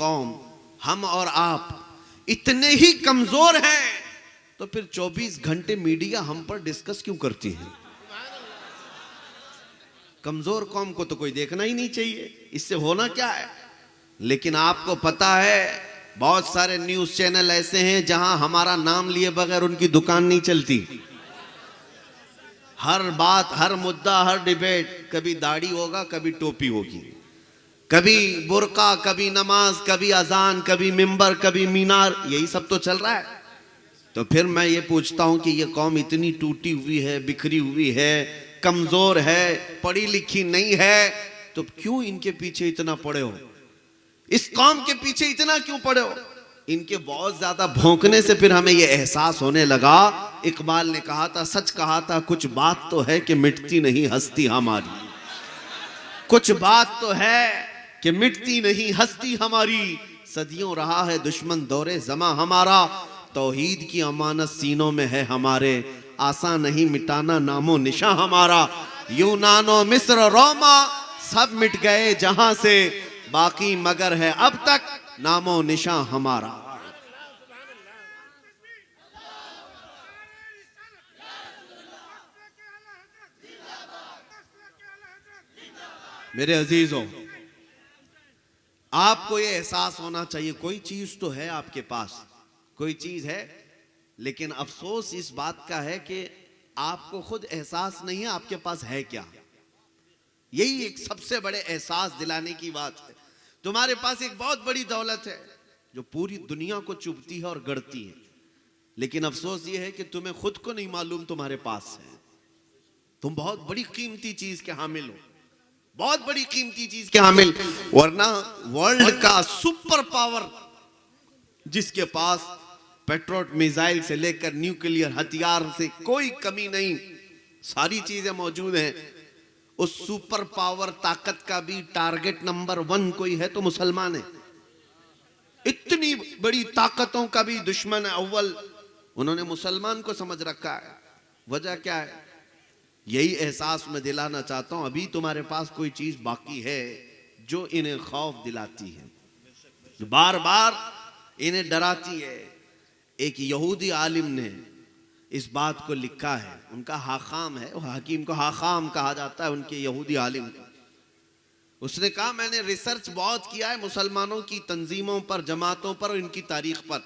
कौम, हम और आप इतने ही कमजोर हैं तो फिर 24 घंटे मीडिया हम पर डिस्कस क्यों करती है? कमजोर कौम को तो कोई देखना ही नहीं चाहिए, इससे होना क्या है? लेकिन आपको पता है बहुत सारे न्यूज चैनल ऐसे हैं जहां हमारा नाम लिए बगैर उनकी दुकान नहीं चलती। हर बात, हर मुद्दा, हर डिबेट, कभी दाढ़ी होगा, कभी टोपी होगी, कभी बुर्का, कभी नमाज, कभी अजान, कभी मिंबर, कभी मीनार, यही सब तो चल रहा है। तो फिर मैं ये पूछता हूं कि ये कौम इतनी टूटी हुई है, बिखरी हुई है, कमजोर है, पढ़ी लिखी नहीं है, तो क्यों इनके पीछे इतना पड़े हो? इस कौम के पीछे इतना क्यों पड़े हो? इनके बहुत ज्यादा भौंकने से फिर हमें यह एहसास होने लगा। इकबाल ने कहा था, सच कहा था, कुछ बात तो है कि मिटती नहीं हस्ती हमारी। कुछ बात तो है कि मिटती नहीं हस्ती हमारी, सदियों रहा है दुश्मन दौरे जमा हमारा, तौहीद की अमानत सीनों में है हमारे, आसान नहीं मिटाना नामो निशा हमारा। यूनानो मिस्र रोमा सब मिट गए जहां से, बाकी मगर है अब तक नामो निशा हमारा। मेरे अजीजों, आपको यह एहसास होना चाहिए कोई चीज तो है आपके पास, कोई चीज है, लेकिन अफसोस इस बात का है कि आपको खुद एहसास नहीं है आपके पास है क्या। यही एक सबसे बड़े एहसास दिलाने की बात है। तुम्हारे पास एक बहुत बड़ी दौलत है जो पूरी दुनिया को चुभती है और गढ़ती है, लेकिन अफसोस ये है कि तुम्हें खुद को नहीं मालूम तुम्हारे पास है। तुम बहुत बड़ी कीमती चीज के हामिल हो, बहुत बड़ी कीमती चीज के हामिल, वरना वर्ल्ड का सुपर पावर जिसके पास पेट्रोल मिसाइल से लेकर न्यूक्लियर हथियार से कोई कमी नहीं, सारी चीजें मौजूद हैं, उस सुपर पावर ताकत का भी टारगेट नंबर 1 कोई है तो मुसलमान है। इतनी बड़ी ताकतों का भी दुश्मन अव्वल उन्होंने मुसलमान को समझ रखा है। वजह क्या है? यही एहसास मैं दिलाना चाहता हूं, अभी तुम्हारे पास कोई चीज बाकी है जो इन्हें खौफ दिलाती है, जो बार बार इन्हें डराती है। एक यहूदी आलिम ने इस बात को लिखा है, उनका हाकाम है, हकीम को हाकाम कहा जाता है, उनके यहूदी आलिम को। उसने कहा मैंने रिसर्च बहुत किया है मुसलमानों की तंजीमों पर, जमातों पर और इनकी तारीख पर।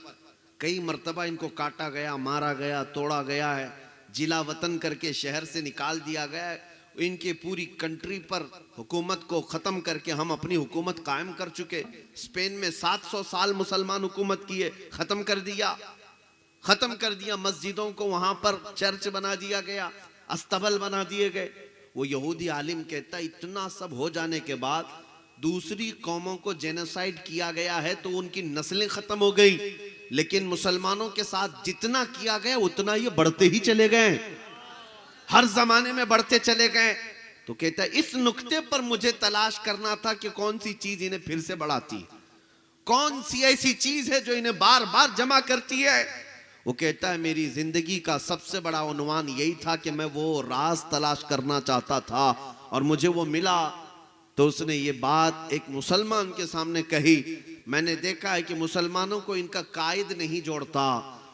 कई मर्तबा इनको काटा गया, मारा गया, तोड़ा गया है, जिला वतन करके शहर से निकाल दिया गया है। इनके पूरी कंट्री पर हुकूमत को ख़त्म करके हम अपनी हुकूमत कायम कर चुके। स्पेन में 700 साल मुसलमान हुकूमत किए, ख़त्म कर दिया, ख़त्म कर दिया। मस्जिदों को वहाँ पर चर्च बना दिया गया, अस्तबल बना दिए गए। वो यहूदी आलिम कहता इतना सब हो जाने के बाद दूसरी कौमों को जेनोसाइड किया गया है तो उनकी नस्लें ख़त्म हो गई, लेकिन मुसलमानों के साथ जितना किया गया उतना ये बढ़ते ही चले गए, हर जमाने में बढ़ते चले गए। तो कहता है इस नुक्ते पर मुझे तलाश करना था कि कौन सी चीज इन्हें फिर से बढ़ाती, कौन सी ऐसी चीज है जो इन्हें बार बार जमा करती है। वो कहता है मेरी जिंदगी का सबसे बड़ा उन्वान यही था कि मैं वो राज तलाश करना चाहता था और मुझे वो मिला। तो उसने ये बात एक मुसलमान के सामने कही, मैंने देखा है कि मुसलमानों को इनका कायद नहीं जोड़ता,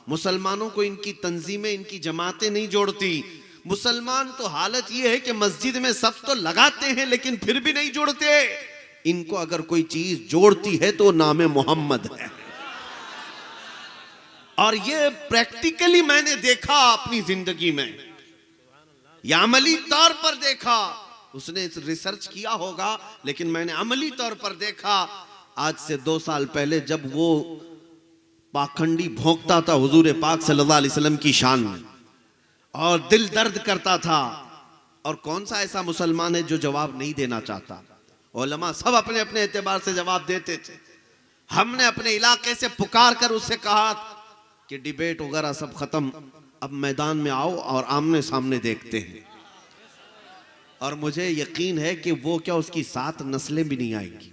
मुसलमानों को इनकी तंजीमें, इनकी जमातें नहीं जोड़ती। मुसलमान तो हालत ये है कि मस्जिद में सब तो लगाते हैं लेकिन फिर भी नहीं जोड़ते। इनको अगर कोई चीज जोड़ती है तो नाम मोहम्मद है। और ये प्रैक्टिकली मैंने देखा अपनी जिंदगी में, या अमली तौर पर देखा। उसने रिसर्च किया होगा लेकिन मैंने अमली तौर पर देखा। आज से 2 साल पहले जब वो पाखंडी भोंकता था हुजूर पाक सल्लल्लाहु अलैहि वसल्लम की शान में और दिल दर्द करता था, और कौन सा ऐसा मुसलमान है जो जवाब नहीं देना चाहता? उलमा सब अपने अपने एतबार से जवाब देते थे। हमने अपने इलाके से पुकार कर उससे कहा कि डिबेट वगैरह सब खत्म, अब मैदान में आओ और आमने सामने देखते हैं। और मुझे यकीन है कि वो क्या उसकी 7 नस्लें भी नहीं आएंगी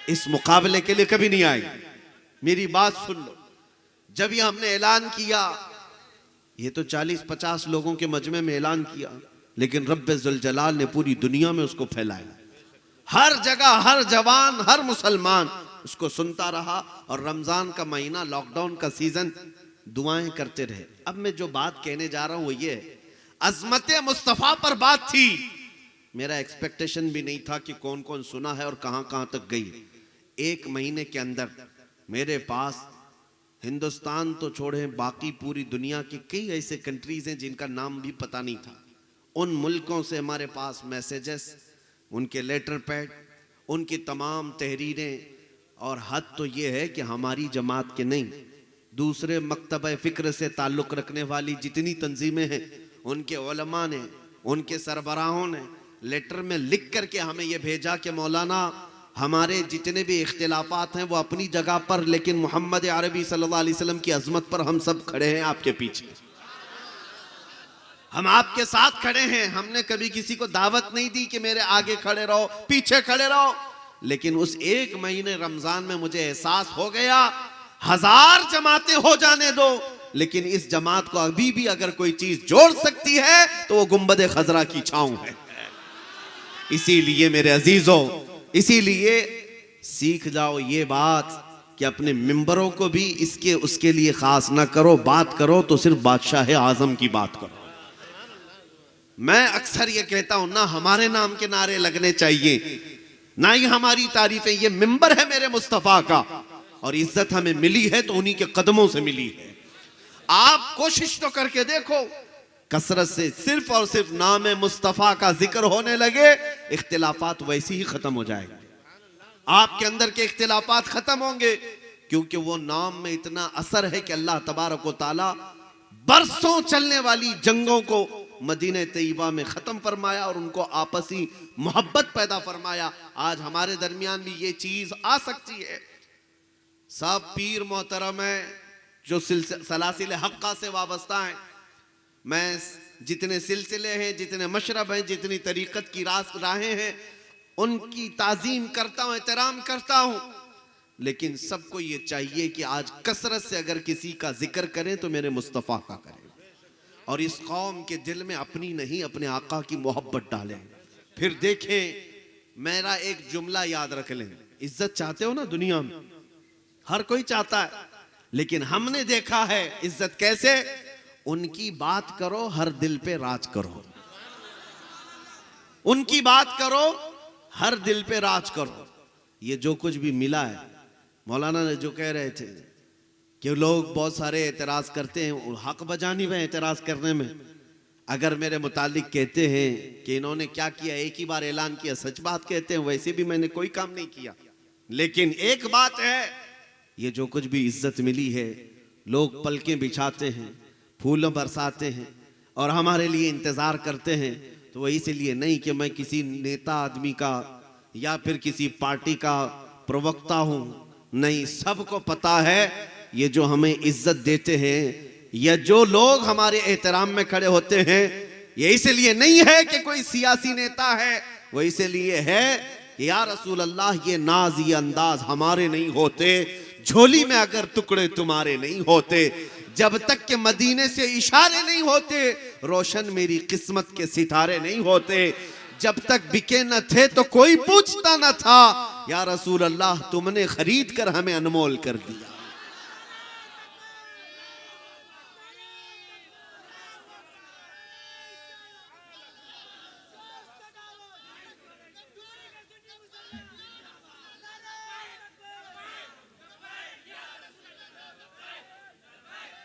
इस मुकाबले के लिए, कभी नहीं आएगी। मेरी बात सुन लो, जब ये हमने ऐलान किया, ये तो 40-50 लोगों के मजमे में ऐलान किया, लेकिन रब्बे जुल जलाल ने पूरी दुनिया में उसको फैलाया। हर जगह हर जवान, हर मुसलमान उसको सुनता रहा और रमजान का महीना, लॉकडाउन का सीजन, दुआएं करते रहे। अब मैं जो बात कहने जा रहा हूं वो ये है, अजमत मुस्तफा पर बात थी। मेरा एक्सपेक्टेशन भी नहीं था कि कौन कौन सुना है और कहां कहां तक गई। एक महीने के अंदर मेरे पास हिंदुस्तान तो छोड़े, बाकी पूरी दुनिया की कई ऐसे कंट्रीज हैं जिनका नाम भी पता नहीं था। उन मुल्कों से हमारे पास मैसेजेस, उनके लेटर पैड, उनकी तमाम तहरीरें, और हद तो ये है कि हमारी जमात के नहीं, दूसरे मकतब फ़िक्र से ताल्लुक़ रखने वाली जितनी तंजीमें हैं, उनके उलमा ने, उनके सरबराहों ने लेटर में लिख करके हमें यह भेजा कि मौलाना, हमारे जितने भी इख्तिलाफात हैं वो अपनी जगह पर, लेकिन मोहम्मद अरबी सल्लल्लाहु अलैहि वसल्लम की अजमत पर हम सब खड़े हैं आपके पीछे, हम आपके साथ खड़े हैं। हमने कभी किसी को दावत नहीं दी कि मेरे आगे खड़े रहो, पीछे खड़े रहो, लेकिन उस एक महीने रमजान में मुझे एहसास हो गया, 1000 जमातें हो जाने दो, लेकिन इस जमात को अभी भी अगर कोई चीज जोड़ सकती है तो वो गुंबद खजरा की छांव है। इसीलिए मेरे अजीजों, इसीलिए सीख जाओ ये बात कि अपने मिंबरों को भी इसके उसके लिए खास ना करो, बात करो तो सिर्फ बादशाह आजम की बात करो। मैं अक्सर ये कहता हूं, ना हमारे नाम के नारे लगने चाहिए, ना ही हमारी तारीफें, ये मिंबर है मेरे मुस्तफा का, और इज्जत हमें मिली है तो उन्हीं के कदमों से मिली है। आप कोशिश तो करके देखो, कसरत से सिर्फ और सिर्फ नाम मुस्तफा का जिक्र होने लगे, इख्तिलाफात वैसे ही खत्म हो जाएंगे, आपके अंदर के इख्तिलाफात खत्म होंगे, क्योंकि वो नाम में इतना असर है कि अल्लाह तबारक व तआला बरसों चलने वाली जंगों को मदीने तैयबा में खत्म फरमाया और उनको आपसी मोहब्बत पैदा फरमाया। आज हमारे दरमियान भी ये चीज आ सकती है। सब पीर मोहतरम है जो सलासिल हक्का से वाबस्ता है। मैं जितने सिलसिले हैं, जितने मशरब हैं, जितनी तरीक़त की राहें हैं, उनकी ताज़ीम करता हूँ, एहतराम करता हूँ, लेकिन सबको ये चाहिए कि आज कसरत से अगर किसी का जिक्र करें तो मेरे मुस्तफ़ा का करें, और इस कौम के दिल में अपनी नहीं अपने आका की मोहब्बत डालें। फिर देखें, मेरा एक जुमला याद रख लें, इज्जत चाहते हो ना दुनिया में, हर कोई चाहता है, लेकिन हमने देखा है इज्जत कैसे, उनकी बात करो हर दिल पे राज करो, उनकी बात करो हर दिल पे राज करो। ये जो कुछ भी मिला है, मौलाना ने जो कह रहे थे कि लोग बहुत सारे एतराज करते हैं, हक बजानी में एतराज करने में, अगर मेरे मुतालिक कहते हैं कि इन्होंने क्या किया, एक ही बार ऐलान किया, सच बात कहते हैं, वैसे भी मैंने कोई काम नहीं किया, लेकिन एक बात है, ये जो कुछ भी इज्जत मिली है, लोग पलकें बिछाते हैं, फूल बरसाते हैं और हमारे लिए इंतजार करते हैं, तो वो इसलिए नहीं कि मैं किसी नेता आदमी का या फिर किसी पार्टी का प्रवक्ता हूं, नहीं, सबको पता है ये जो हमें इज्जत देते हैं, या जो लोग हमारे एहतराम में खड़े होते हैं, ये इसलिए नहीं है कि कोई सियासी नेता है, वो इसलिए है कि या रसूल अल्लाह, ये नाज ये अंदाज हमारे नहीं होते, झोली में अगर टुकड़े तुम्हारे नहीं होते, जब तक के मदीने से इशारे नहीं होते, रोशन मेरी किस्मत के सितारे नहीं होते, जब तक बिके न थे तो कोई पूछता न था, या रसूल अल्लाह तुमने खरीद कर हमें अनमोल कर दिया।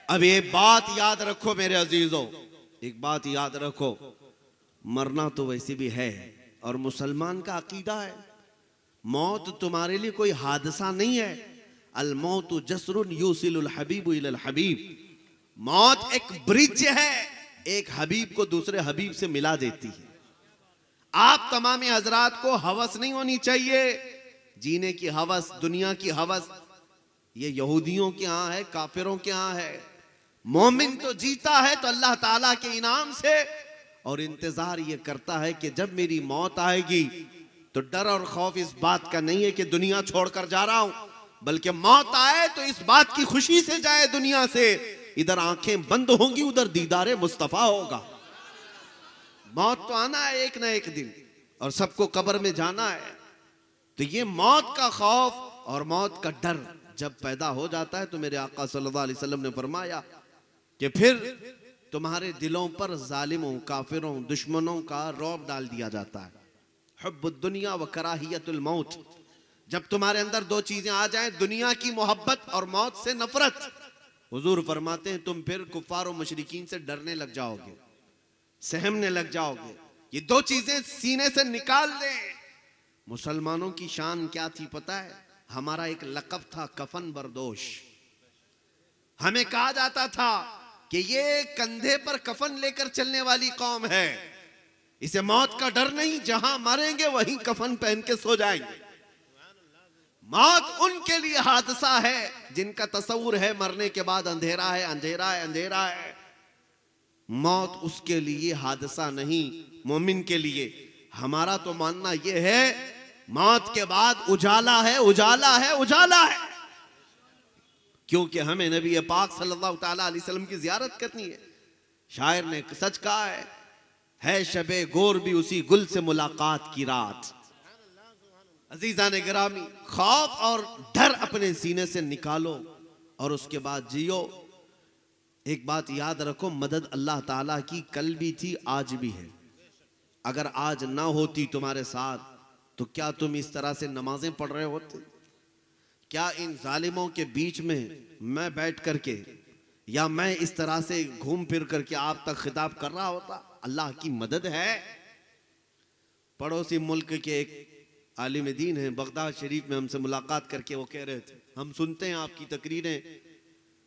अब ये बात याद रखो मेरे अजीजों, एक बात याद रखो, मरना तो वैसे भी है और मुसलमान का अकीदा है, मौत तुम्हारे लिए कोई हादसा नहीं है। अल मौतु जसरुन यूसिलुल हबीबु इलल हबीब, मौत एक ब्रिज है, एक हबीब को दूसरे हबीब से मिला देती है। आप तमाम हजरात को हवस नहीं होनी चाहिए, जीने की हवस, दुनिया की हवस, ये यहूदियों के यहाँ है, काफिरों के यहाँ है। मोमिन तो जीता है तो अल्लाह ताला के इनाम से, और इंतजार ये करता है कि जब मेरी मौत आएगी तो डर और खौफ इस बात का नहीं है कि दुनिया छोड़कर जा रहा हूं, बल्कि मौत आए तो इस बात की खुशी से जाए दुनिया से, इधर आंखें बंद होंगी उधर दीदारे मुस्तफा होगा। मौत तो आना है एक ना एक दिन, और सबको कब्र में जाना है, तो ये मौत का खौफ और मौत का डर जब पैदा हो जाता है तो मेरे आका सल्लल्लाहु अलैहि वसल्लम ने फरमाया कि फिर तुम्हारे दिलों पर जालिमों, काफिरों, दुश्मनों का रौब डाल दिया जाता है। हुब्बुद दुनिया व कराहियतुल मौत, जब तुम्हारे अंदर दो चीजें आ जाएं, दुनिया की मोहब्बत और मौत से नफरत, हुजूर फरमाते हैं तुम फिर कुफार और मुशरिकीन से डरने लग जाओगे, सहमने लग जाओगे। ये दो चीजें सीने से निकाल दें। मुसलमानों की शान क्या थी पता है? हमारा एक लक़ब था कफन बरदोश। हमें कहा जाता था कि ये कंधे पर कफन लेकर चलने वाली कौम है, इसे मौत का डर नहीं, जहां मरेंगे वहीं कफन पहन के सो जाएंगे। मौत उनके लिए हादसा है जिनका तस्वुर है मरने के बाद अंधेरा है, अंधेरा है, अंधेरा है। मौत उसके लिए हादसा नहीं, मोमिन के लिए। हमारा तो मानना यह है मौत के बाद उजाला है, उजाला है, उजाला है, क्योंकि हमें नबी पाक सल्लल्लाहु ताला अलैहि वसल्लम की जियारत करनी है। शायर ने सच कहा है शबे गोर भी उसी गुल से मुलाकात की रात। अजीजा ने गिरामी, खौफ और डर अपने सीने से निकालो और उसके बाद जियो। एक बात याद रखो, मदद अल्लाह ताला की कल भी थी, आज भी है। अगर आज ना होती तुम्हारे साथ तो क्या तुम इस तरह से नमाजें पढ़ रहे होते? क्या इन जालिमों के बीच में मैं बैठ करके या मैं इस तरह से घूम फिर करके आप तक खिताब कर रहा होता? अल्लाह की मदद है। पड़ोसी मुल्क के एक आलिम दीन हैं, बगदाद शरीफ में हमसे मुलाकात करके वो कह रहे थे हम सुनते हैं आपकी तकरीरें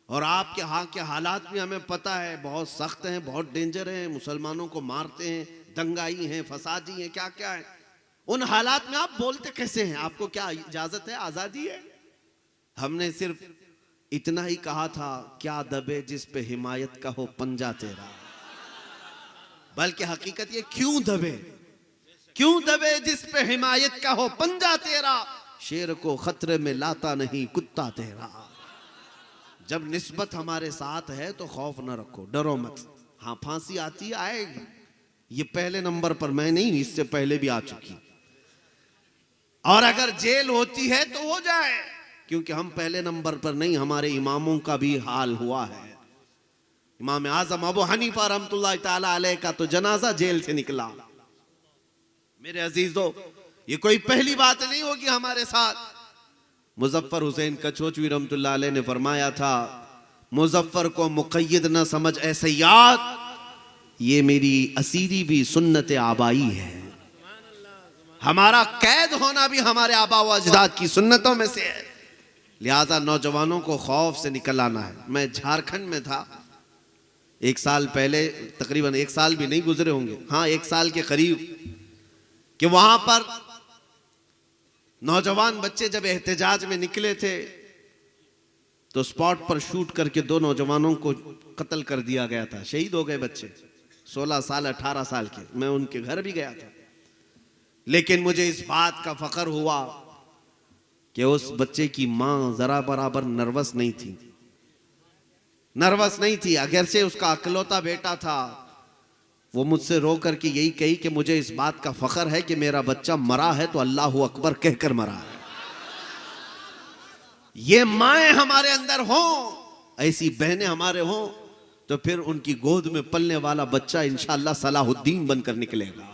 और आपके यहाँ के हालात भी हमें पता है, बहुत सख्त हैं, बहुत डेंजर हैं, मुसलमानों को मारते हैं, दंगाई हैं, फसादी हैं, क्या क्या है। उन हालात में आप बोलते कैसे हैं? आपको क्या इजाजत है, आजादी है? हमने सिर्फ इतना ही कहा था, क्या दबे जिस पे हिमायत का हो पंजा तेरा। बल्कि हकीकत ये, क्यों दबे, क्यों दबे जिस पे हिमायत का हो पंजा तेरा, शेर को खतरे में लाता नहीं कुत्ता तेरा। जब निस्बत हमारे साथ है तो खौफ न रखो, डरो मत। हाँ, फांसी आती है, आएगी, ये पहले नंबर पर मैं नहीं, इससे पहले भी आ चुकी। और अगर जेल होती है तो हो जाए, क्योंकि हम पहले नंबर पर नहीं, हमारे इमामों का भी हाल हुआ है। इमाम आजम अबू हनीफा रहमतुल्लाह ताला अलैह का तो जनाजा जेल से निकला। मेरे अजीजों, ये कोई पहली बात नहीं होगी हमारे साथ। मुजफ्फर हुसैन कचोचवी रहमतुल्लाह अलैह ने फरमाया था, मुजफ्फर को मुक़य्यद न समझ ऐ सय्याद, ये मेरी असीरी भी सुन्नत आबाई है। हमारा कैद होना भी हमारे आबा व अजदाद की सुन्नतों में से है। लिहाजा नौजवानों को खौफ से निकल आना है। मैं झारखंड में था एक साल पहले, तकरीबन एक साल भी नहीं गुजरे होंगे, हाँ एक साल के करीब, कि वहां पर नौजवान बच्चे जब एहतजाज में निकले थे तो स्पॉट पर शूट करके 2 नौजवानों को कत्ल कर दिया गया था। शहीद हो गए बच्चे, 16 साल 18 साल के। मैं उनके घर भी गया था, लेकिन मुझे इस बात का फख्र हुआ कि उस बच्चे की मां जरा बराबर नर्वस नहीं थी, नर्वस नहीं थी। अगर से उसका अकलौता बेटा था, वो मुझसे रो करके यही कही कि मुझे इस बात का फख्र है कि मेरा बच्चा मरा है तो अल्लाह अकबर कहकर मरा है। ये माएं हमारे अंदर हों, ऐसी बहनें हमारे हों, तो फिर उनकी गोद में पलने वाला बच्चा इंशाअल्लाह सलाहुद्दीन बनकर निकलेगा।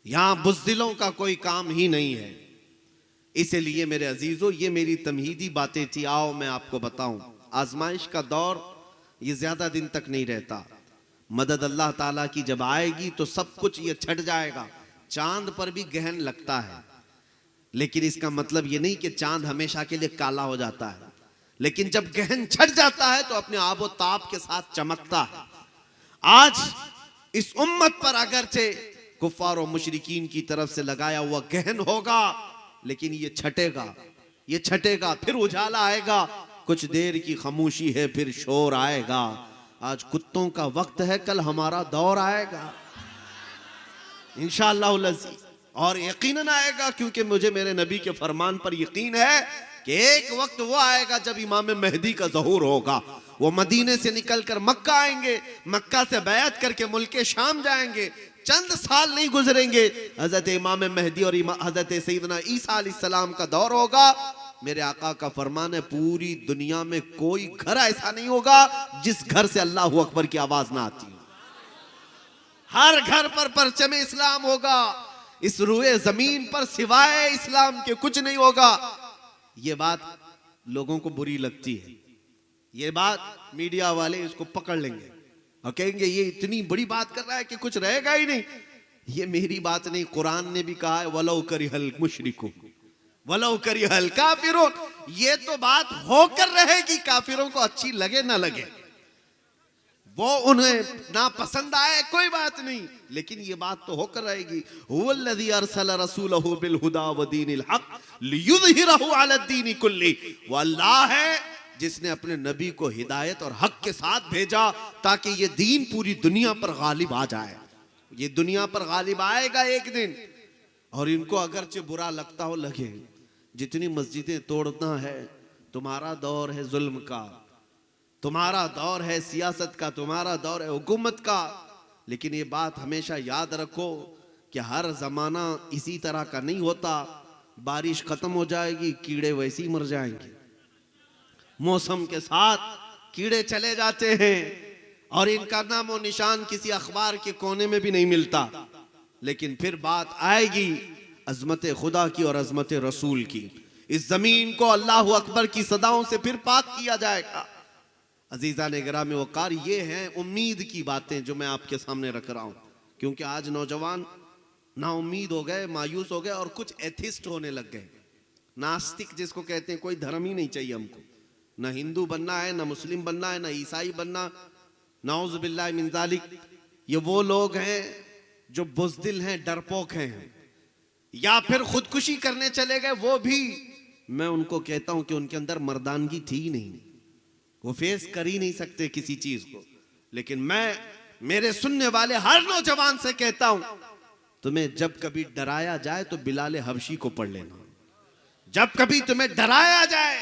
यहां बुज़दिलों का कोई काम ही नहीं है। इसलिए मेरे अजीजों, ये मेरी तमहीदी बातें थी। आओ मैं आपको बताऊं, आजमाइश का दौर ये ज्यादा दिन तक नहीं रहता। मदद अल्लाह ताला की जब आएगी तो सब कुछ ये छट जाएगा। चांद पर भी गहन लगता है, लेकिन इसका मतलब ये नहीं कि चांद हमेशा के लिए काला हो जाता है, लेकिन जब गहन छट जाता है तो अपने आबो ताप के साथ चमकता है। आज इस उम्मत पर अगरचे कुफ्फार और मुशरिकीन की तरफ से लगाया हुआ गहन होगा, लेकिन ये छटेगा, ये छटेगा, फिर उजाला आएगा। कुछ देर की खामोशी है, फिर शोर आएगा। आज कुत्तों का वक्त है, कल हमारा दौर आएगा इंशाअल्लाह, और यकीनन आएगा, क्योंकि मुझे मेरे नबी के फरमान पर यकीन है कि एक वक्त वो आएगा जब इमाम मेहदी का ज़हूर होगा। वो मदीने से निकलकर मक्का आएंगे, मक्का से बैत करके मुल्क शाम जाएंगे, चंद साल नहीं गुजरेंगे, हजरत इमाम महदी और हजरत सैयदना ईसा अलैहिस्सलाम का दौर होगा। मेरे आका का फरमान है, पूरी दुनिया में कोई घर ऐसा नहीं होगा जिस घर से अल्लाह अकबर की आवाज ना आती हो। हर घर पर परचम इस्लाम होगा। इस रुए जमीन पर सिवाय इस्लाम के कुछ नहीं होगा। ये बात लोगों को बुरी लगती है, ये बात मीडिया वाले इसको पकड़ लेंगे और कहेंगे ये इतनी बड़ी बात कर रहा है कि कुछ रहेगा ही नहीं। ये मेरी बात नहीं, कुरान ने भी कहा है वलौ करिहल मुशरिकून वलौ करिहल काफिरून। ये तो बात होकर रहेगी, काफिरों को अच्छी लगे ना लगे, वो उन्हें ना पसंद आए कोई बात नहीं, लेकिन ये बात तो होकर रहेगी। हुवल्लज़ी अरसल रसूलहु बिल हुदा व दीनिल हक लियुज़हिरहु अला दीनि कुल्ली। वो अल्लाह है जिसने अपने नबी को हिदायत और हक के साथ भेजा ताकि ये दीन पूरी दुनिया पर गालिब आ जाए। ये दुनिया पर गालिब आएगा एक दिन। और इनको अगरचे बुरा लगता हो लगे, जितनी मस्जिदें तोड़ना है, तुम्हारा दौर है जुल्म का, तुम्हारा दौर है सियासत का, तुम्हारा दौर है हुकूमत का, लेकिन ये बात हमेशा याद रखो कि हर जमाना इसी तरह का नहीं होता। बारिश खत्म हो जाएगी, कीड़े वैसे ही मर जाएंगे। मौसम के साथ कीड़े चले जाते हैं और इनका नामो निशान किसी अखबार के कोने में भी नहीं मिलता। लेकिन फिर बात आएगी अजमत खुदा की और अजमत रसूल की। इस जमीन को अल्लाह अकबर की सदाओं से फिर पाक किया जाएगा। अजीजा ने गिरामी वकार, ये हैं उम्मीद की बातें जो मैं आपके सामने रख रहा हूँ, क्योंकि आज नौजवान ना उम्मीद हो गए, मायूस हो गए और कुछ एथिस्ट होने लग गए। नास्तिक जिसको कहते हैं, कोई धर्म ही नहीं चाहिए हमको, ना हिंदू बनना है, ना मुस्लिम बनना है, ना ईसाई बनना, नाउज़ बिल्लाह मिन ज़ालिक। ये वो लोग हैं जो बुज़दिल हैं, डरपोक हैं, या फिर खुदकुशी करने चले गए। वो भी मैं उनको कहता हूं कि उनके अंदर मर्दानगी थी ही नहीं, वो फेस कर ही नहीं सकते किसी चीज को। लेकिन मैं मेरे सुनने वाले हर नौजवान से कहता हूं, तुम्हें जब कभी डराया जाए तो बिलाल हबशी को पढ़ लेना। जब कभी तुम्हें डराया जाए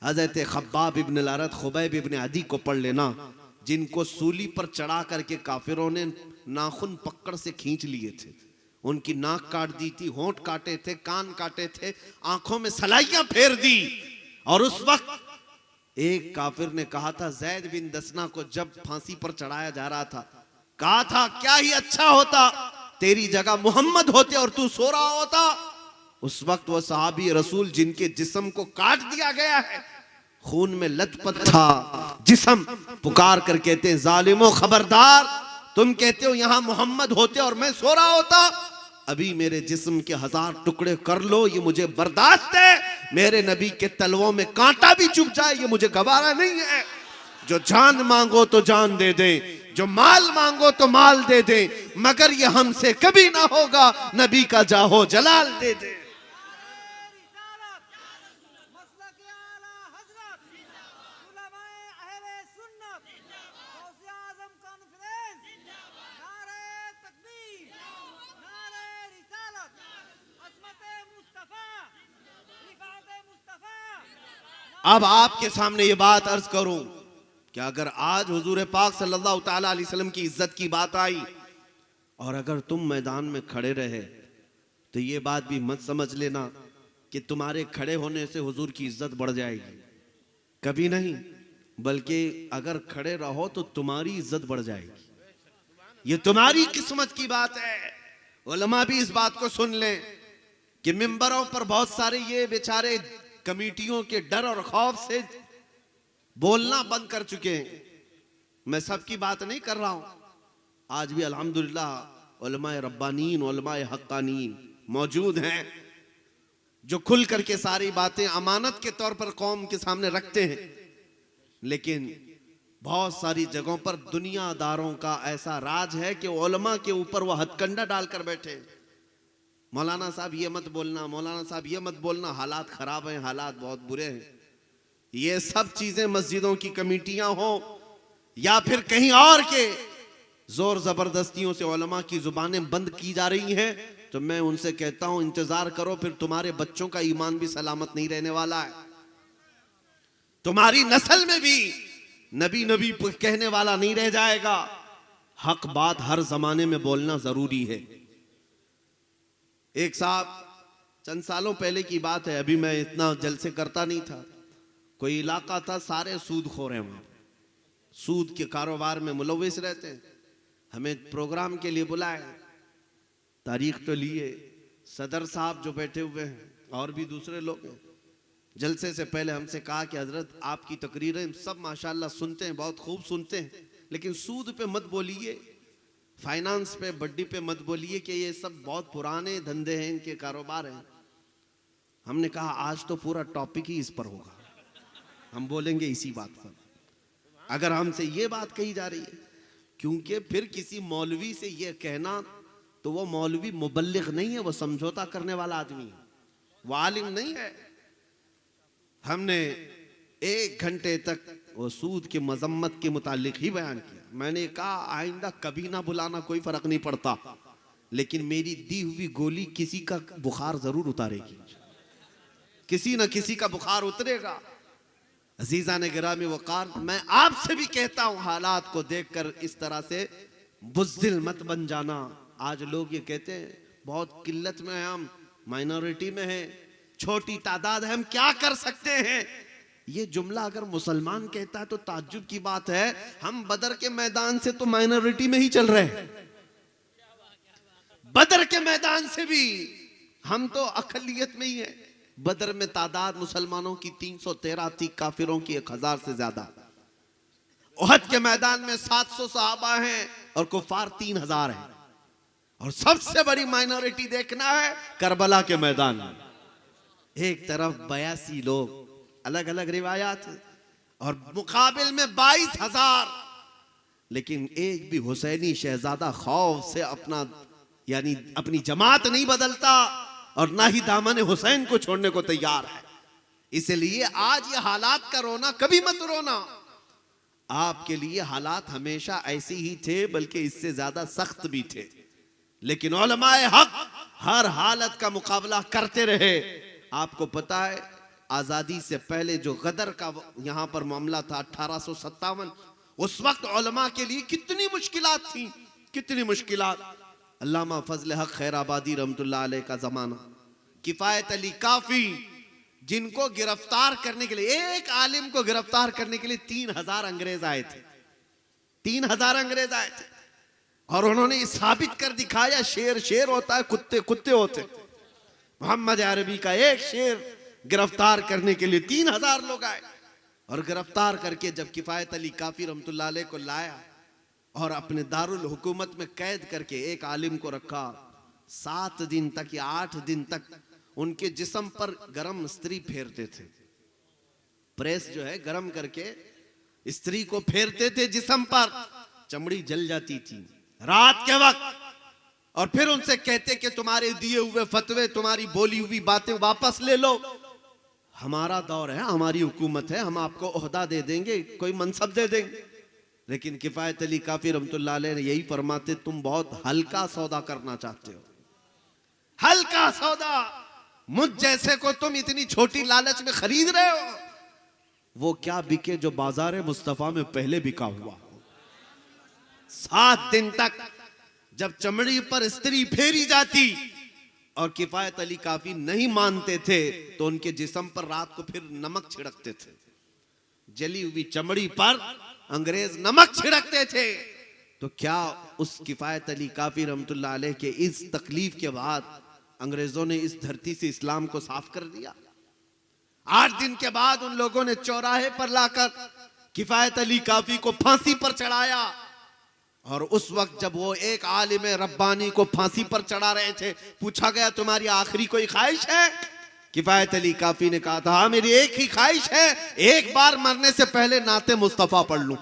हजरत खब्बाब इब्न अल-अरत, खुबैब इब्न अदी को पढ़ लेना, जिनको सूली पर चढ़ा करके काफिरों ने नाखून पकड़ से खींच लिए थे, उनकी नाक काट दी थी, होंठ काटे थे, कान काटे थे, आंखों में सलाइयां फेर दी। और उस वक्त एक काफिर ने कहा था, जैद बिन दसना को जब फांसी पर चढ़ाया जा रहा था, कहा था क्या ही अच्छा होता तेरी जगह मोहम्मद होते और तू सो रहा होता। उस वक्त वो सहाबी रसूल जिनके जिस्म को काट दिया गया है, खून में लथपथ था जिस्म, पुकार कर कहते हैं, जालिमो खबरदार, तुम कहते हो यहां मोहम्मद होते और मैं सो रहा होता, अभी मेरे जिस्म के 1000 टुकड़े कर लो, ये मुझे बर्दाश्त है। मेरे नबी के तलवों में कांटा भी चुभ जाए, ये मुझे गवारा नहीं है। जो जान मांगो तो जान दे दे, जो माल मांगो तो माल दे दे, मगर ये हमसे कभी ना होगा नबी का जाहो जलाल दे दे। अब आपके सामने ये बात अर्ज करूं कि अगर आज हुजूर पाक सल्लल्लाहु ताला अलैहि वसल्लम की इज्जत की बात आई और अगर तुम मैदान में खड़े रहे, तो ये बात भी मत समझ लेना कि तुम्हारे खड़े होने से हुजूर की इज्जत बढ़ जाएगी, कभी नहीं। बल्कि अगर खड़े रहो तो तुम्हारी इज्जत बढ़ जाएगी। ये तुम्हारी किस्मत की बात है। उलमा भी इस बात को सुन लें कि मिंबरों पर बहुत सारे ये बेचारे कमेटियों के डर और खौफ से बोलना बंद कर चुके हैं। मैं सबकी बात नहीं कर रहा हूं, आज भी अल्हम्दुलिल्लाह उलमाए रब्बानीन, उलमाए हक्कानीन मौजूद हैं जो खुल करके सारी बातें अमानत के तौर पर कौम के सामने रखते हैं। लेकिन बहुत सारी जगहों पर दुनियादारों का ऐसा राज है कि उलमा के ऊपर वो हथकंडा डालकर बैठे, मौलाना साहब ये मत बोलना, मौलाना साहब ये मत बोलना, हालात खराब हैं, हालात बहुत बुरे हैं। ये सब चीजें मस्जिदों की कमेटियां हो या फिर कहीं और के जोर जबरदस्तियों से उलमा की जुबानें बंद की जा रही हैं, तो मैं उनसे कहता हूं इंतजार करो, फिर तुम्हारे बच्चों का ईमान भी सलामत नहीं रहने वाला है। तुम्हारी नस्ल में भी नबी नबी कहने वाला नहीं रह जाएगा। हक बात हर जमाने में बोलना जरूरी है। एक साहब, चंद सालों पहले की बात है, अभी मैं इतना जलसे करता नहीं था, कोई इलाका था सारे सूदखोर हैं, वहां सूद के कारोबार में मुलविस रहते हैं। हमें प्रोग्राम के लिए बुलाए, तारीख तो लिए, सदर साहब जो बैठे हुए हैं और भी दूसरे लोग हैं। जलसे से पहले हमसे कहा कि हजरत आपकी तकरीरें सब माशाल्लाह सुनते हैं, बहुत खूब सुनते हैं, लेकिन सूद पे मत बोलिए, फाइनेंस पे, बड्डी पे मत बोलिए कि ये सब बहुत पुराने धंधे हैं, इनके कारोबार हैं। हमने कहा आज तो पूरा टॉपिक ही इस पर होगा, हम बोलेंगे इसी बात पर। अगर हमसे ये बात कही जा रही है, क्योंकि फिर किसी मौलवी से ये कहना, तो वो मौलवी मुबल्लिग नहीं है, वो समझौता करने वाला आदमी है, वो आलिम नहीं है। हमने 1 घंटे तक वो सूद की मजम्मत के मुतालिक ही बयान किया। मैंने कहा आइंदा कभी ना बुलाना, कोई फर्क नहीं पड़ता, लेकिन मेरी दी हुई गोली किसी का बुखार जरूर उतारेगी, किसी ना किसी का बुखार उतरेगा। अजीजा ने गिरामी वकार, मैं आपसे भी कहता हूं, हालात को देखकर इस तरह से बुज़दिल मत बन जाना। आज लोग ये कहते हैं बहुत किल्लत में है, हम माइनॉरिटी में हैं, छोटी तादाद है, हम क्या कर सकते हैं। ये जुमला अगर मुसलमान कहता है तो ताज्जुब की बात है, हम बदर के मैदान से तो माइनॉरिटी में ही चल रहे हैं, बदर के मैदान से भी हम तो अकलियत में ही है। बदर में तादाद मुसलमानों की 313 थी, काफिरों की 1000 से ज्यादा। उहद के मैदान में 700 सहाबा हैं और कुफार 3000 हैं। और सबसे बड़ी माइनॉरिटी देखना है करबला के मैदान में, एक तरफ 82 लोग, अलग अलग रिवायात है, और मुकाबिल में 22,000। लेकिन एक भी हुसैनी शहजादा खौफ से अपनी जमात नहीं बदलता और ना ही दामन हुसैन को छोड़ने को तैयार है। इसलिए आज ये हालात का रोना कभी मत रोना। आपके लिए हालात हमेशा ऐसे ही थे, बल्कि इससे ज्यादा सख्त भी थे, लेकिन उलमाए हक हर हालत का मुकाबला करते रहे। आपको पता है आजादी से पहले जो गदर का यहां पर मामला था 1857, उस वक्त उलमा के लिए कितनी मुश्किलात थी, कितनी मुश्किलात। अल्लामा फजल हक खैराबादी रहमतुल्लाह अलैह का जमाना, किफायत अली काफी, जिनको गिरफ्तार करने के लिए, एक आलिम को गिरफ्तार करने के लिए 3000 अंग्रेज आए थे, 3000 अंग्रेज आए थे, और उन्होंने ये साबित कर दिखाया शेर शेर होता है, कुत्ते कुत्ते होते। मोहम्मद अरबी का एक शेर गिरफ्तार करने के लिए 3000 लोग आए, और गिरफ्तार करके जब किफायत अली काफी रहमतुल्लाह अलैह को लाया और अपने दारुल हुकूमत में कैद करके एक आलिम को रखा, 7 दिन तक या 8 दिन तक उनके जिस्म पर गरम स्त्री फेरते थे। प्रेस जो है गरम करके स्त्री को फेरते थे जिस्म पर, चमड़ी जल जाती थी रात के वक्त, और फिर उनसे कहते कि तुम्हारे दिए हुए फतवे, तुम्हारी बोली हुई बातें वापस ले लो, हमारा दौर है, हमारी हुकूमत है, हम आपको ओहदा दे देंगे, कोई मनसब दे देंगे। लेकिन किफायत अली काफी रहमतुल्लाह अलैह यही फरमाते, तुम बहुत हल्का सौदा करना चाहते हो, हल्का सौदा, मुझ जैसे को तुम इतनी छोटी लालच में खरीद रहे हो। वो क्या बिके जो बाजार मुस्तफा में पहले बिका हुआ। 7 दिन तक जब चमड़ी पर स्त्री फेरी जाती और किफायत अली काफी नहीं मानते थे, तो उनके जिस्म पर रात को फिर नमक छिड़कते थे, जली हुई चमड़ी पर अंग्रेज नमक छिड़कते थे। तो क्या उस किफायत अली काफी रहमतुल्लाह अलैह के इस तकलीफ के बाद अंग्रेजों ने इस धरती से इस्लाम को साफ कर दिया? 8 दिन के बाद उन लोगों ने चौराहे पर लाकर किफायत अली काफी को फांसी पर चढ़ाया, और उस वक्त जब वो एक आलिम रब्बानी को फांसी पर चढ़ा रहे थे, पूछा गया तुम्हारी आखिरी कोई ख्वाहिश है? किफायत अली काफी ने कहा था, हाँ मेरी एक ही ख्वाहिश है, एक बार मरने से पहले नाते मुस्तफा पढ़ लूं।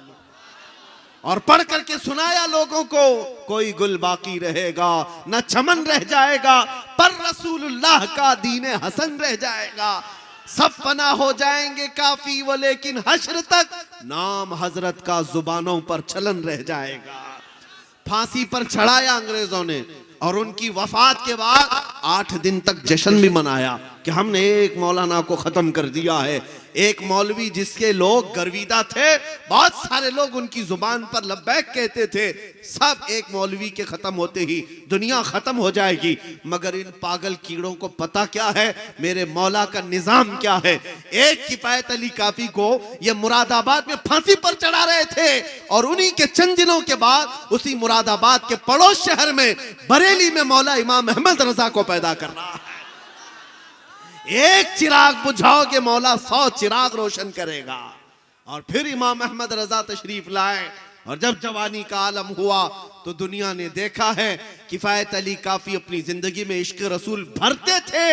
और पढ़ करके सुनाया लोगों को, कोई गुल बाकी रहेगा न चमन रह जाएगा, पर रसूलुल्लाह का दीन हसन रह जाएगा। सब फना हो जाएंगे काफी वो, लेकिन हश्र तक नाम हजरत का जुबानों पर चलन रह जाएगा। फांसी पर चढ़ाया अंग्रेजों ने, और उनकी वफात के बाद 8 दिन तक जश्न भी मनाया। कि हमने एक मौलाना को खत्म कर दिया है। एक मौलवी जिसके लोग गर्विदा थे, बहुत सारे लोग उनकी जुबान पर लब्बैक कहते थे, सब एक मौलवी के खत्म होते ही दुनिया खत्म हो जाएगी। मगर इन पागल कीड़ों को पता क्या है मेरे मौला का निजाम क्या है। एक किफायत अली काफी को ये मुरादाबाद में फांसी पर चढ़ा रहे थे और उन्हीं के चंद दिनों के बाद उसी मुरादाबाद के पड़ोस शहर में बरेली में मौला इमाम अहमद रजा को पैदा कर रहा है। एक चिराग बुझाओगे मौला 100 चिराग रोशन करेगा। और फिर इमाम अहमद रजा तशरीफ लाए और जब जवानी का आलम हुआ तो दुनिया ने देखा है किफायत अली काफी अपनी जिंदगी में इश्क रसूल भरते थे,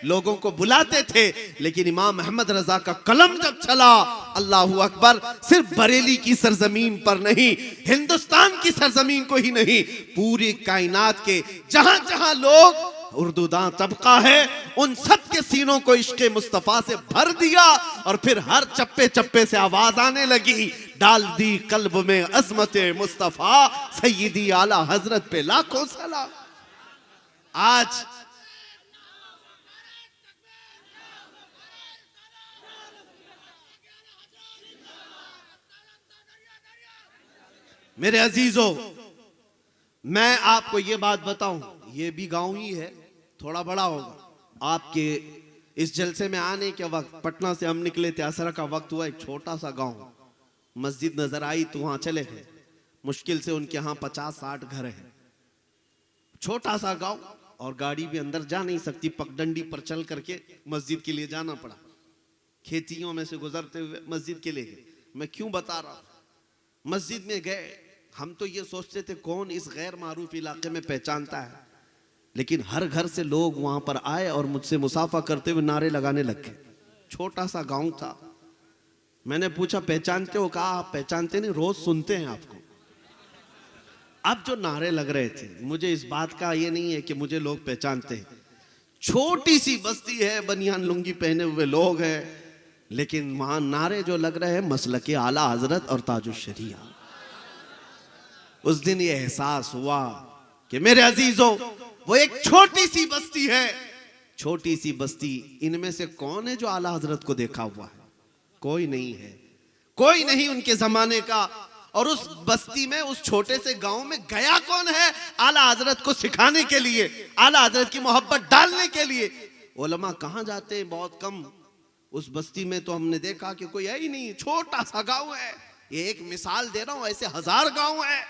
लोगों को बुलाते थे, लेकिन इमाम अहमद रजा का कलम जब चला, अल्लाहू अकबर, सिर्फ बरेली की सरजमीन पर नहीं, हिंदुस्तान की सरजमीन को ही नहीं, पूरी कायनात के जहां जहां लोग उर्दूदां तबका है उन सब के सीनों को इश्क मुस्तफा से भर दिया। और फिर हर चप्पे चप्पे से आवाज आने लगी, डाल दी कल्ब में अजमत मुस्तफा, सैयदी आला हजरत पे लाखों सलाम। आज मेरे अजीजों, मैं आपको ये बात बताऊं, ये भी गांव ही है, थोड़ा बड़ा होगा। आपके इस जलसे में आने के वक्त पटना से हम निकले थे, असर का वक्त हुआ, एक छोटा सा गांव, मस्जिद नजर आई तो वहां चले गए। मुश्किल से उनके यहाँ 50-60 घर हैं, छोटा सा गांव, और गाड़ी भी अंदर जा नहीं सकती, पगडंडी पर चल करके मस्जिद के लिए जाना पड़ा। खेतियों में से गुजरते हुए मस्जिद के लिए गए। मैं क्यों बता रहा हूं, मस्जिद में गए, हम तो ये सोचते थे कौन इस गैर मारूफ इलाके में पहचानता है, लेकिन हर घर से लोग वहां पर आए और मुझसे मुसाफा करते हुए नारे लगाने लग गए। छोटा सा गांव था। मैंने पूछा पहचानते हो? कहा आप पहचानते नहीं, रोज सुनते हैं आपको। अब जो नारे लग रहे थे, मुझे इस बात का ये नहीं है कि मुझे लोग पहचानते हैं, छोटी सी बस्ती है, बनियान लुंगी पहने हुए लोग हैं, लेकिन वहां नारे जो लग रहे हैं मसलके आला हजरत और ताजुश शरिया। उस दिन ये एहसास हुआ कि मेरे अजीजों, वो एक छोटी सी बस्ती है, छोटी सी बस्ती, इनमें से कौन है जो आला हजरत को देखा हुआ है? कोई नहीं है, कोई नहीं उनके जमाने का। और उस बस्ती में, उस छोटे से गांव में गया कौन है आला हजरत को सिखाने के लिए, आला हजरत की मोहब्बत डालने के लिए? उलमा कहां जाते हैं? बहुत कम। उस बस्ती में तो हमने देखा कि कोई है ही नहीं, छोटा सा गांव है। ये एक मिसाल दे रहा हूं, ऐसे 1000 गांव है,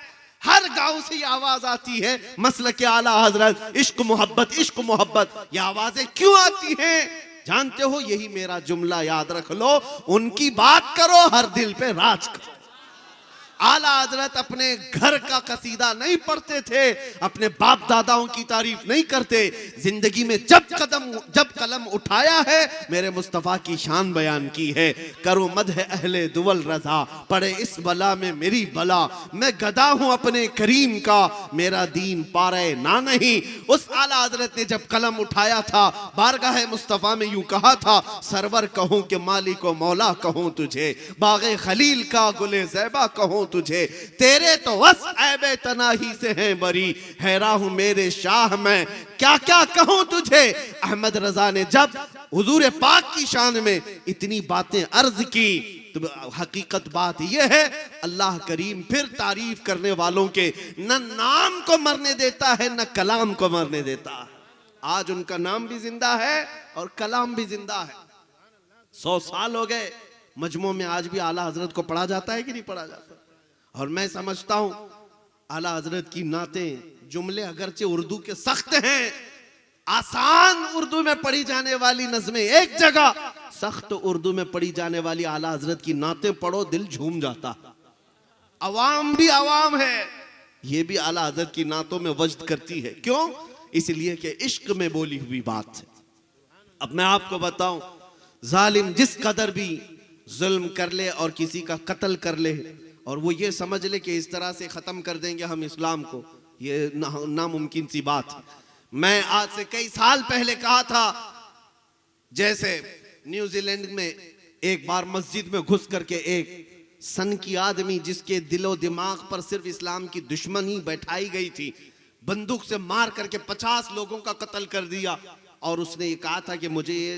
हर गांव से ये आवाज आती है मसलके आला हजरत, इश्क मोहब्बत, इश्क मोहब्बत। ये आवाजें क्यों आती हैं जानते हो? यही मेरा जुमला याद रख लो, उनकी बात करो, हर दिल पे राज करो। आला हजरत अपने घर का कसीदा नहीं पढ़ते थे, अपने बाप दादाओं की तारीफ नहीं करते, जिंदगी में जब कलम उठाया है मेरे मुस्तफा की शान बयान की है। करो मदह अहले दुवल रजा, पड़े इस बला में मेरी बला, मैं गदा हूं अपने करीम का, मेरा दीन पारे ना नहीं। उस आला हजरत ने जब कलम उठाया था, बारगाह मुस्तफा में यूं कहा था, सरवर कहूं कि मालिक व मौला कहूं तुझे, बागे खलील का गुले ज़ैबा कहूं तुझे, तेरे तो वस ऐबे तनाही से हैं बरी, हैरा हूं मेरे शाह मैं क्या क्या कहूं तुझे। अहमद रजा ने जब हुजूर पाक की शान में इतनी बातें अर्ज की, तो हकीकत बात यह है, अल्लाह करीम फिर तारीफ करने वालों के न नाम को मरने देता है, न कलाम को मरने देता है। आज उनका नाम भी जिंदा है और कलाम भी जिंदा है। 100 साल हो गए, मजमू में आज भी आला हजरत को पढ़ा जाता है कि नहीं पढ़ा जाता? और मैं समझता हूं आला हजरत की नातें, जुमले अगरचे उर्दू के सख्त हैं, आसान उर्दू में पढ़ी जाने वाली नज़में एक जगह, सख्त उर्दू में पढ़ी जाने वाली आला हजरत की नातें पढ़ो, दिल झूम जाता। अवाम भी अवाम है, ये भी आला हजरत की नातों में वजद करती है। क्यों? इसलिए कि इश्क में बोली हुई बात है। अब मैं आपको बताऊं, जालिम जिस कदर भी जुल्म कर ले और किसी का कत्ल कर ले, और वो ये समझ ले कि इस तरह से खत्म कर देंगे हम इस्लाम को, ये नामुमकिन सी बात है। मैं आज से कई साल पहले कहा था, जैसे न्यूजीलैंड में एक बार मस्जिद में घुस करके एक सन की आदमी, जिसके दिलो दिमाग पर सिर्फ इस्लाम की दुश्मनी बैठाई गई थी, बंदूक से मार करके 50 लोगों का कत्ल कर दिया। और उसने ये कहा था कि मुझे ये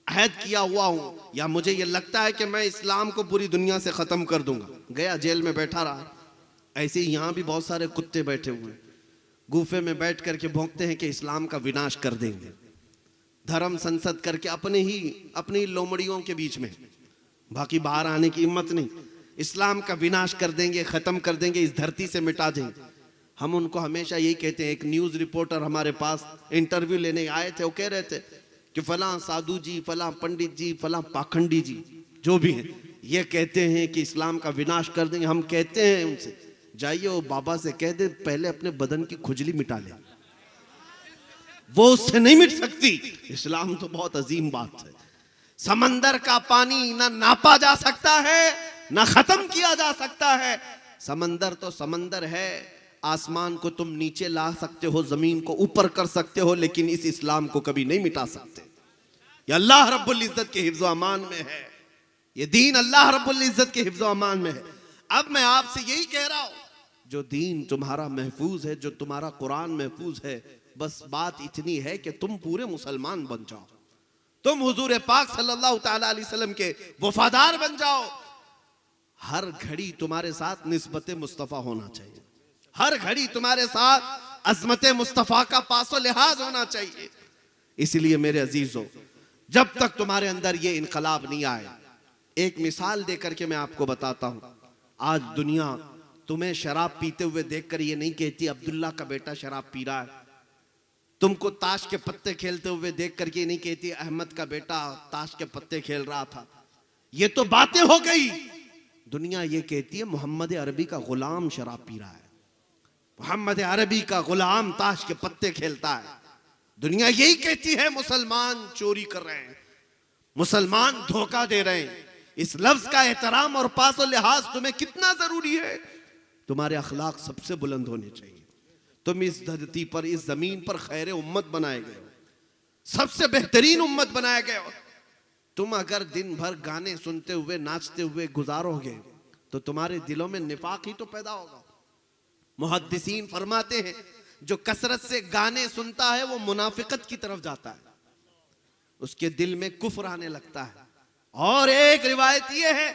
अहद किया हुआ हूँ या मुझे ये लगता है कि मैं इस्लाम को पूरी दुनिया से ख़त्म कर दूंगा, गया जेल में बैठा रहा। ऐसे ही यहाँ भी बहुत सारे कुत्ते बैठे हुए हैं, गुफे में बैठ करके भौंकते हैं कि इस्लाम का विनाश कर देंगे, धर्म संसद करके अपनी लोमड़ियों के बीच में, बाकी बाहर आने की हिम्मत नहीं। इस्लाम का विनाश कर देंगे, ख़त्म कर देंगे, इस धरती से मिटा देंगे। हम उनको हमेशा यही कहते हैं। एक न्यूज़ रिपोर्टर हमारे पास इंटरव्यू लेने आए थे, वो कह रहे थे कि फलां साधु जी, फलां पंडित जी, फलां पाखंडी जी जो भी हैं, ये कहते हैं कि इस्लाम का विनाश कर देंगे। हम कहते हैं उनसे, जाइए वो बाबा से कह दे पहले अपने बदन की खुजली मिटा ले, वो उससे नहीं मिट सकती। इस्लाम तो बहुत अजीम बात है। समंदर का पानी ना नापा जा सकता है, ना खत्म किया जा सकता है। समंदर तो समंदर है, आसमान को तुम नीचे ला सकते हो, जमीन को ऊपर कर सकते हो, लेकिन इस इस्लाम को कभी नहीं मिटा सकते। ये अल्लाह रब्बुल इज्जत के हिफ्ज़ अमान में है, ये दीन अल्लाह रब्बुल इज्जत के हिफ्ज़ अमान में है। अब मैं आपसे यही कह रहा हूं, जो दीन तुम्हारा महफूज है, जो तुम्हारा कुरान महफूज है, बस बात इतनी है कि तुम पूरे मुसलमान बन जाओ, तुम हुजूर पाक सल्लल्लाहु तआला अलैहि वसल्लम के वफादार बन जाओ। हर घड़ी तुम्हारे साथ निस्बत मुस्तफ़ा होना चाहिए, हर घड़ी तुम्हारे साथ अजमत मुस्तफ़ा का पासो लिहाज होना चाहिए। इसलिए मेरे अजीजों, जब तक तुम्हारे अंदर ये इनकलाब नहीं आए, एक मिसाल देकर के मैं आपको बताता हूं। आज दुनिया तुम्हें शराब पीते हुए देखकर ये नहीं कहती अब्दुल्ला का बेटा शराब पी रहा है, तुमको ताश के पत्ते खेलते हुए देख करके ये नहीं कहती अहमद का बेटा ताश के पत्ते खेल रहा था। ये तो बातें हो गई। दुनिया ये कहती है मोहम्मद अरबी का गुलाम शराब पी रहा है, मोहम्मद अरबी का गुलाम ताश के पत्ते खेलता है। दुनिया यही कहती है मुसलमान चोरी कर रहे हैं, मुसलमान धोखा दे रहे हैं। इस लफ्ज का एहतराम और पासो लिहाज तुम्हें कितना जरूरी है। तुम्हारे अखलाक सबसे बुलंद होने चाहिए। तुम इस धरती पर, इस जमीन पर खैर उम्मत बनाए गए हो, सबसे बेहतरीन उम्मत बनाए गए हो। तुम अगर दिन भर गाने सुनते हुए नाचते हुए गुजारोगे तो तुम्हारे दिलों में निफाक ही तो पैदा होगा। मुहद्दिसीन फरमाते हैं जो कसरत से गाने सुनता है वो मुनाफिकत की तरफ जाता है, उसके दिल में कुफ्र आने लगता है। और एक रिवायत ये है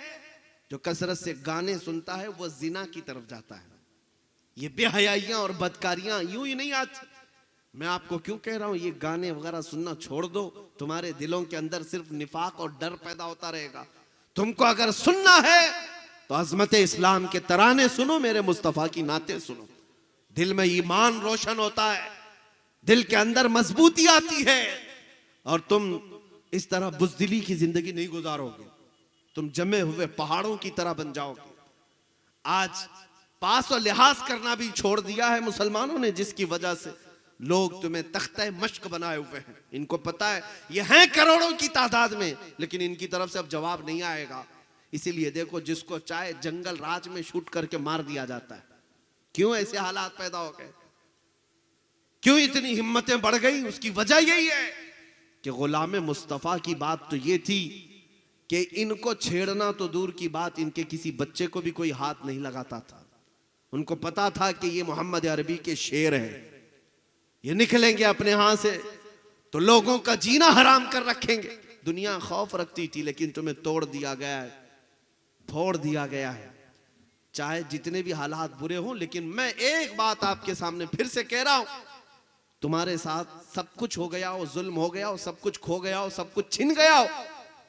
जो कसरत से गाने सुनता है वो जिना की तरफ जाता है। ये बेहयाइयां और बदकारियां यूं ही नहीं आती। मैं आपको क्यों कह रहा हूं ये गाने वगैरह सुनना छोड़ दो, तुम्हारे दिलों के अंदर सिर्फ निफाक और डर पैदा होता रहेगा। तुमको अगर सुनना है तो अजमत इस्लाम के तराने सुनो, मेरे मुस्तफ़ा की नाते सुनो। दिल में ईमान रोशन होता है, दिल के अंदर मजबूती आती है और तुम इस तरह बुज़दिली की जिंदगी नहीं गुजारोगे, तुम जमे हुए पहाड़ों की तरह बन जाओगे। आज पास और लिहाज करना भी छोड़ दिया है मुसलमानों ने, जिसकी वजह से लोग तुम्हें तख्ते मश्क बनाए हुए हैं। इनको पता है ये हैं करोड़ों की तादाद में, लेकिन इनकी तरफ से अब जवाब नहीं आएगा। इसीलिए देखो जिसको चाहे जंगल राज में शूट करके मार दिया जाता है। क्यों ऐसे हालात पैदा हो गए, क्यों इतनी हिम्मतें बढ़ गई? उसकी वजह यही है कि गुलाम मुस्तफ़ा की बात तो ये थी कि इनको छेड़ना तो दूर की बात, इनके किसी बच्चे को भी कोई हाथ नहीं लगाता था। उनको पता था कि ये मोहम्मद अरबी के शेर है, ये निकलेंगे अपने यहां से तो लोगों का जीना हराम कर रखेंगे। दुनिया खौफ रखती थी, लेकिन तुम्हें तोड़ दिया गया है, फोड़ दिया गया है। चाहे जितने भी हालात बुरे हों, लेकिन मैं एक बात आपके सामने फिर से कह रहा हूं, तुम्हारे साथ सब कुछ हो गया हो, जुल्म हो गया हो, सब कुछ खो गया हो, सब कुछ छिन गया हो,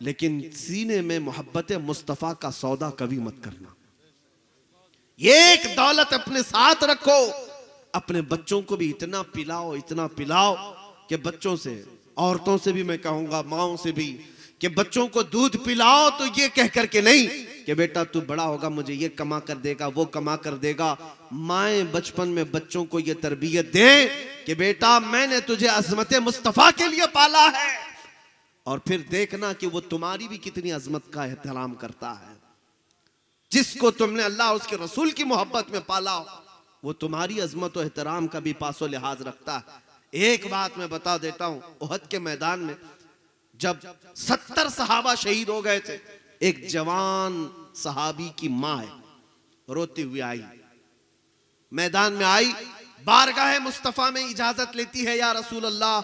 लेकिन सीने में मोहब्बत मुस्तफ़ा का सौदा कभी मत करना। ये एक दौलत अपने साथ रखो, अपने बच्चों को भी इतना पिलाओ, इतना पिलाओ कि बच्चों से, औरतों से भी मैं कहूंगा, माओ से भी, कि बच्चों को दूध पिलाओ तो ये कह करके नहीं कि बेटा तू बड़ा होगा मुझे ये कमा कर देगा, वो कमा कर देगा। माएं बचपन में बच्चों को ये तरबियत दें कि बेटा मैंने तुझे अजमत मुस्तफ़ा के लिए पाला है, और फिर देखना कि वो तुम्हारी भी कितनी अजमत का एहतराम करता है। जिसको तुमने अल्लाह उसके रसूल की मोहब्बत में पाला हो, वो तुम्हारी अजमत और एहतराम का भी पासो लिहाज रखता है। एक बात मैं बता देता हूं, उहद के मैदान में जब 70 सहाबा शहीद हो गए थे, एक जवान सहाबी की माँ है रोती हुई आई, मैदान में आई, बारगाह मुस्तफ़ा में इजाजत लेती है, या रसूल अल्लाह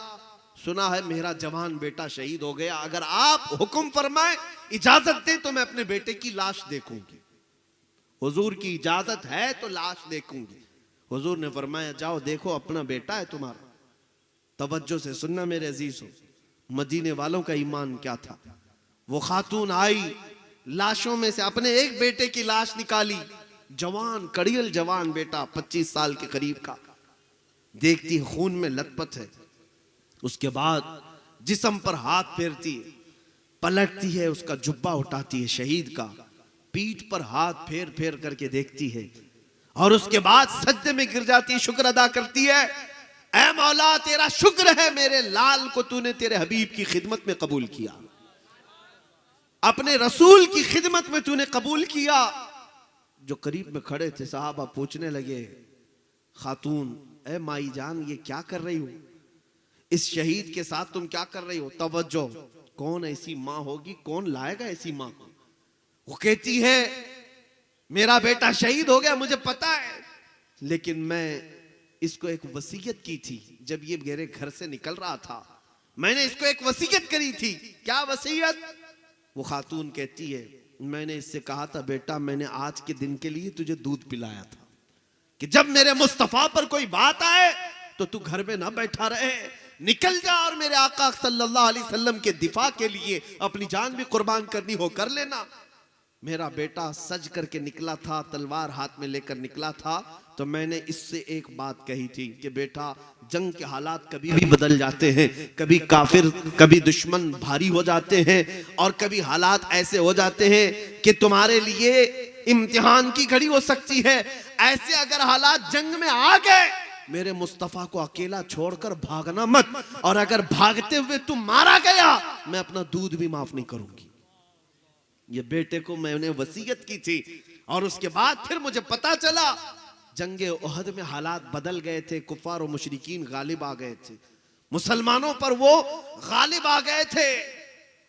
सुना है मेरा जवान बेटा शहीद हो गया, अगर आप हुक्म फरमाए, इजाजत दें तो मैं अपने बेटे की लाश देखूंगी। हुजूर की इजाजत है तो लाश देखूंगी। हुजूर ने फरमाया जाओ देखो, अपना बेटा है तुम्हारा। तवज्जो से सुनना मेरे अजीज हो, मदीने वालों का ईमान क्या था। वो खातून आई, लाशों में से अपने एक बेटे की लाश निकाली, जवान कड़ियल जवान बेटा 25 साल के करीब का, देखती खून में लथपथ है। उसके बाद जिस्म पर हाथ फेरती है, पलटती है, उसका जुब्बा उठाती है शहीद का, पीठ पर हाथ फेर फेर करके देखती है और उसके बाद सज्जे में गिर जाती है, शुक्र अदा करती है। ऐ मौला तेरा शुक्र है मेरे लाल को तूने तेरे हबीब की खिदमत में कबूल किया, अपने रसूल की खिदमत में तूने कबूल किया। जो करीब में खड़े थे साहबा पूछने लगे, खातून ऐ माई जान ये क्या कर रही हो, इस शहीद के साथ तुम क्या कर रही हो। तवज्जो, कौन ऐसी माँ होगी, कौन लाएगा ऐसी माँ को। वो कहती है मेरा बेटा शहीद हो गया मुझे पता है, लेकिन मैं इसको एक वसीयत की थी, जब ये मेरे घर से निकल रहा था मैंने इसको एक वसीयत करी थी। क्या वसीयत। वो खातून कहती है मैंने इससे कहा था बेटा मैंने आज के दिन के लिए तुझे दूध पिलाया था कि जब मेरे मुस्तफा पर कोई बात आए तो तू घर में ना बैठा रहे, निकल जा और मेरे आका सल्लल्लाहु अलैहि वसल्लम के दिफा के लिए अपनी जान भी कुर्बान करनी हो कर लेना। मेरा बेटा सज करके निकला था, तलवार हाथ में लेकर निकला था, तो मैंने इससे एक बात कही थी कि बेटा जंग के हालात कभी भी बदल जाते हैं, कभी काफिर कभी दुश्मन भारी हो जाते हैं और कभी हालात ऐसे हो जाते हैं कि तुम्हारे लिए इम्तिहान की घड़ी हो सकती है। ऐसे अगर हालात जंग में आ गए, मेरे मुस्तफा को अकेला छोड़कर भागना मत, और अगर भागते हुए तुम मारा गया मैं अपना दूध भी माफ नहीं करूंगी। ये बेटे को मैंने वसीयत की थी। और उसके बाद फिर मुझे पता चला जंगे उहद में हालात बदल गए थे, कुफार और मुशरिकीन गालिब आ गए थे, मुसलमानों पर वो गालिब आ गए थे।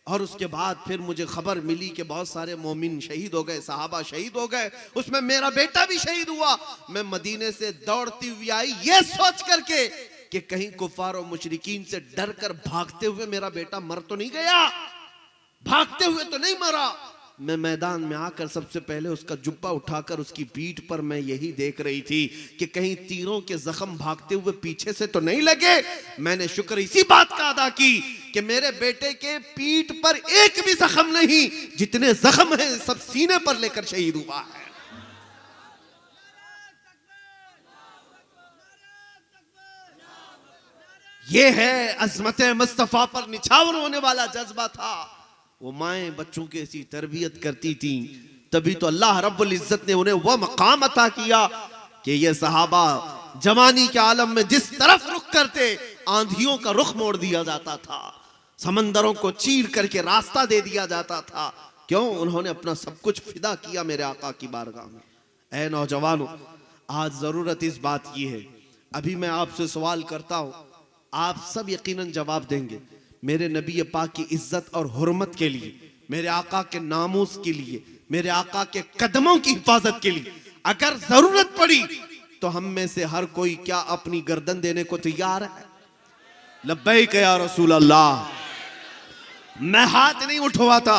और उसके बाद फिर मुझे खबर मिली कि बहुत सारे मोमिन शहीद हो गए, सहाबा शहीद हो गए, उसमें मेरा बेटा भी शहीद हुआ। मैं मदीने से दौड़ती हुई आई ये सोच करके कि कहीं कुफार और मुशरिकीन से डर कर भागते हुए मेरा बेटा मर तो नहीं गया, भागते हुए तो नहीं मरा। मैं मैदान में आकर सबसे पहले उसका जुब्बा उठाकर उसकी पीठ पर मैं यही देख रही थी कि कहीं तीरों के जख्म भागते हुए पीछे से तो नहीं लगे। मैंने शुक्र इसी बात का अदा की कि मेरे बेटे के पीठ पर एक भी जख्म नहीं, जितने जख्म हैं सब सीने पर लेकर शहीद हुआ है। ये है अज़मत मुस्तफा पर निछावर होने वाला जज्बा था। वो माएं बच्चों की ऐसी तरबियत करती थी, तभी तो अल्लाह रब्बुल इज्जत ने उन्हें वह मकाम अता किया कि ये सहाबा जवानी के आलम में जिस तरफ रुख करते आंधियों का रुख मोड़ दिया जाता था, समंदरों को चीर करके रास्ता दे दिया जाता था। क्यों? उन्होंने अपना सब कुछ फिदा किया मेरे आका की बारगाह में। ऐ नौजवानों, आज जरूरत इस बात की है, अभी मैं आपसे सवाल करता हूं, आप सब यकीनन जवाब देंगे। मेरे नबी पाक की इज्जत और हुर्मत के लिए, मेरे आका के नामूस के लिए, मेरे आका के कदमों की हिफाजत के लिए अगर जरूरत पड़ी तो हम में से हर कोई क्या अपनी गर्दन देने को तैयार है? लब्बैक या रसूल अल्लाह। मैं हाथ नहीं उठवाता,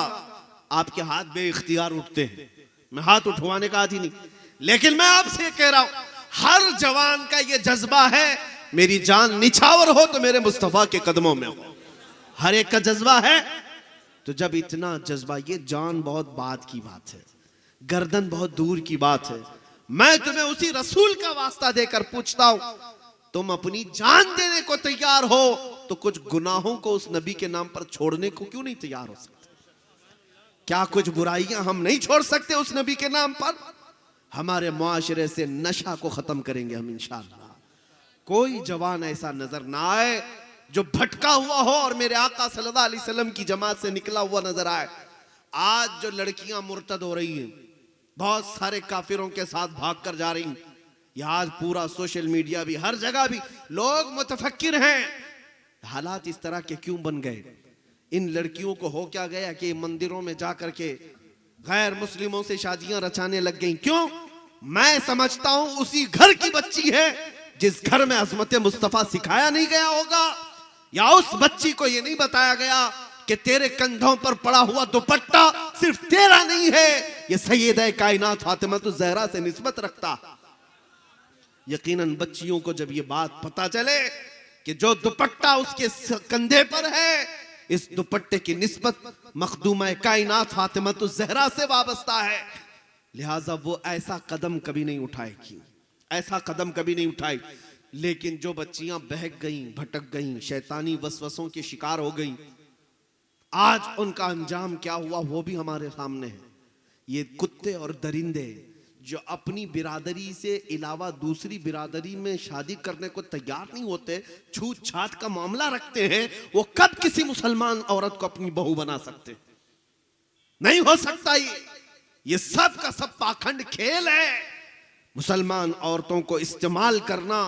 आपके हाथ बेइख्तियार उठते हैं, मैं हाथ उठवाने का आदी नहीं, लेकिन मैं आपसे कह रहा हूं हर जवान का ये जज्बा है मेरी जान निछावर हो तो मेरे मुस्तफा के कदमों में हो। हर एक का जज्बा है। तो जब इतना जज्बा, ये जान बहुत बाद की बात है, गर्दन बहुत दूर की बात है। मैं तुम्हें उसी रसूल का वास्ता देकर पूछता हूं, तुम अपनी जान देने को तैयार हो तो कुछ गुनाहों को उस नबी के नाम पर छोड़ने को क्यों नहीं तैयार हो सकते? क्या कुछ बुराइयां हम नहीं छोड़ सकते उस नबी के नाम पर? हमारे मुआशरे से नशा को खत्म करेंगे हम इंशाअल्लाह। कोई जवान ऐसा नजर ना आए जो भटका हुआ हो और मेरे आका सल्लल्लाहु अलैहि वसल्लम की जमात से निकला हुआ नजर आए। आज जो लड़कियां मुर्तद हो रही हैं, बहुत सारे काफिरों के साथ भागकर जा रही हैं, यह आज पूरा सोशल मीडिया भी, हर जगह भी लोग मुतफक्किर हैं। हालात इस तरह के क्यों बन गए? इन लड़कियों को हो क्या गया कि मंदिरों में जाकर के गैर मुस्लिमों से शादियां रचाने लग गई? क्यों? मैं समझता हूं उसी घर की बच्ची है जिस घर में अज़मत मुस्तफा सिखाया नहीं गया होगा, या उस बच्ची को ये नहीं बताया गया कि तेरे कंधों पर पड़ा हुआ दुपट्टा सिर्फ तेरा नहीं है, ये सैयदा कायनात फातिमा ज़हरा से निस्बत रखता। यकीनन बच्चियों को जब ये बात पता चले कि जो दुपट्टा उसके कंधे पर है, इस दुपट्टे की निस्बत मखदूमा कायनात फातिमा ज़हरा से वाबस्ता है, लिहाजा वो ऐसा कदम कभी नहीं उठाएगी, ऐसा कदम कभी नहीं उठाई। लेकिन जो बच्चियां बहक गईं, भटक गईं, शैतानी वसवसों के शिकार हो गईं, आज उनका अंजाम क्या हुआ वो भी हमारे सामने है। ये कुत्ते और दरिंदे जो अपनी बिरादरी से अलावा दूसरी बिरादरी में शादी करने को तैयार नहीं होते, छूत छात का मामला रखते हैं, वो कब किसी मुसलमान औरत को अपनी बहू बना सकते? नहीं हो सकता। ये सब का सब पाखंड खेल है। मुसलमान औरतों को इस्तेमाल करना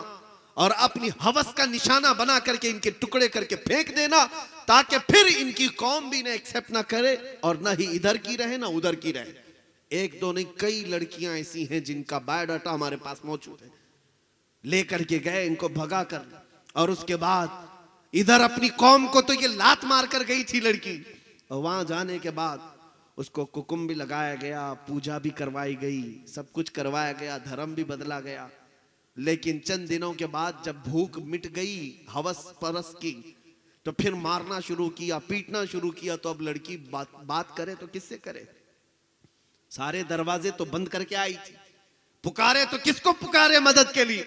और अपनी हवस का निशाना बना करके इनके टुकड़े करके फेंक देना, ताकि फिर इनकी कौम भी ना एक्सेप्ट ना करे और ना ही इधर की रहे ना उधर की रहे। एक दो नहीं, कई लड़कियां ऐसी हैं जिनका बायोडाटा हमारे पास मौजूद है। लेकर के गए इनको भगा कर, और उसके बाद इधर अपनी कौम को तो ये लात मार कर गई थी लड़की, और वहां जाने के बाद उसको कुकुम भी लगाया गया, पूजा भी करवाई गई, सब कुछ करवाया गया, धर्म भी बदला गया। लेकिन चंद दिनों के बाद जब भूख मिट गई हवस परस की, तो फिर मारना शुरू किया, पीटना शुरू किया। तो अब लड़की बात करे तो किससे करे? सारे दरवाजे तो बंद करके आई थी, पुकारे तो किसको पुकारे मदद के लिए?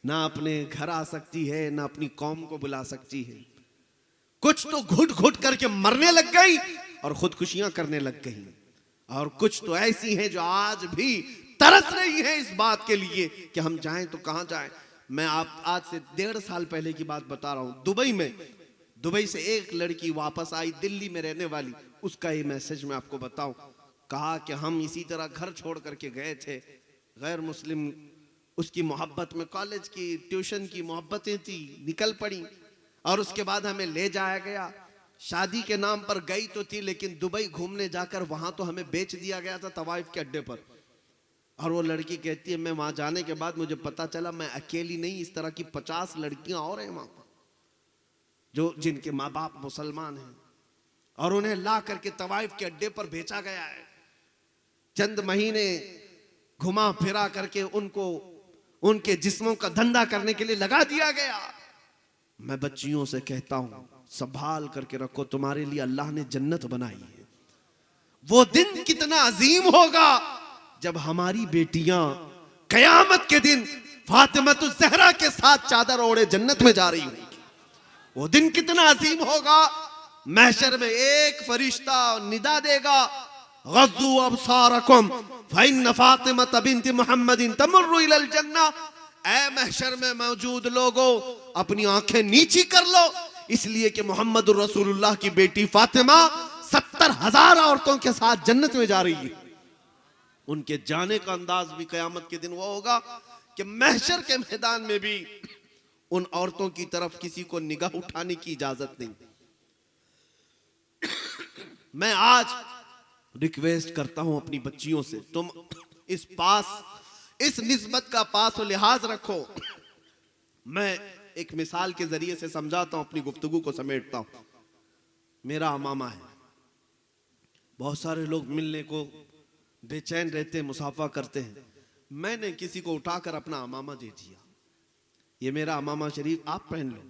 ना अपने घर आ सकती है, ना अपनी कौम को बुला सकती है। कुछ तो घुट घुट करके मरने लग गई और खुदकुशियां करने लग गई, और कुछ तो ऐसी हैं जो आज भी तरस रही है इस बात के लिए कि हम जाएं तो कहां जाएं। मैं आप आज से 1.5 साल पहले की बात बता रहा हूं। दुबई से एक लड़की वापस आई, दिल्ली में रहने वाली। उसका ये मैसेज मैं आपको बताऊं। कहा कि हम इसी तरह घर छोड़ करके गए थे, गैर मुस्लिम उसकी मोहब्बत में, कॉलेज की ट्यूशन की मोहब्बतें थी, निकल पड़ी, और उसके बाद हमें ले जाया गया। शादी के नाम पर गई तो थी, लेकिन दुबई घूमने जाकर वहां तो हमें बेच दिया गया था तवाइफ के अड्डे पर। और वो लड़की कहती है, मैं वहां जाने के बाद मुझे पता चला मैं अकेली नहीं, इस तरह की 50 लड़कियां और हैं वहां पर जो जिनके माँ बाप मुसलमान हैं, और उन्हें ला करके तवाइफ के अड्डे पर बेचा गया है। चंद महीने घुमा फिरा करके उनको उनके जिस्मों का धंधा करने के लिए लगा दिया गया। मैं बच्चियों से कहता हूं, संभाल करके रखो, तुम्हारे लिए अल्लाह ने जन्नत बनाई है। वो दिन कितना अजीम होगा जब हमारी बेटियां कयामत के दिन फातिमा ज़हरा के साथ चादर ओढ़े जन्नत में जा रही होंगी। वो दिन कितना अजीम होगा। महशर में एक फरिश्ता निदा देगा, गज़्ज़ू अबसारकुम फ़इन्न फातिमा बिन्त मुहम्मदिन तमुर्रु इलल जन्नह। ऐ महशर में मौजूद लोगों, अपनी आंखें नीची कर लो, इसलिए कि मोहम्मद रसूलुल्लाह की बेटी फातिमा 70,000 औरतों के साथ जन्नत में जा रही है। उनके जाने का अंदाज भी कयामत के दिन वो होगा कि महशर के मैदान में भी उन औरतों की तरफ किसी को निगाह उठाने की इजाजत नहीं। मैं आज रिक्वेस्ट करता हूं अपनी बच्चियों से, तुम इस निस्बत का पास और लिहाज रखो। मैं एक मिसाल के जरिए से समझाता हूं, अपनी गुफ्तगू को समेटता हूं। मेरा अमामा है, बहुत सारे लोग मिलने को बेचैन रहते हैं, मुसाफा करते हैं। मैंने किसी को उठाकर अपना अमामा दे दिया, ये मेरा अमामा शरीफ, आप पहन लो।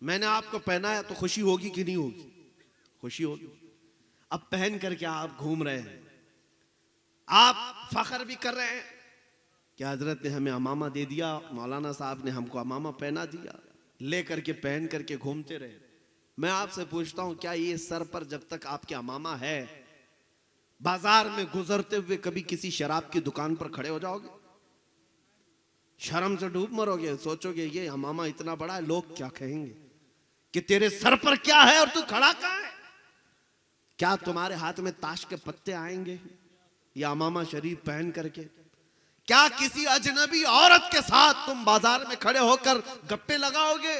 मैंने आपको पहनाया तो खुशी होगी कि नहीं होगी? खुशी होगी। अब पहन करके आप घूम रहे हैं, आप फख्र भी कर रहे हैं कि हजरत ने हमें अमामा दे दिया, मौलाना साहब ने हमको अमामा पहना दिया, ले करके पहन करके घूमते रहे। मैं आपसे पूछता हूं, क्या ये सर पर जब तक आपके अमामा है, बाजार में गुजरते हुए कभी किसी शराब की दुकान पर खड़े हो जाओगे? शर्म से डूब मरोगे, सोचोगे ये अमामा इतना बड़ा है, लोग क्या कहेंगे कि तेरे सर पर क्या है और तू खड़ा कहां है? क्या तुम्हारे हाथ में ताश के पत्ते आएंगे या अमामा शरीफ पहन करके? क्या किसी अजनबी औरत के साथ तुम बाजार में खड़े होकर गप्पे लगाओगे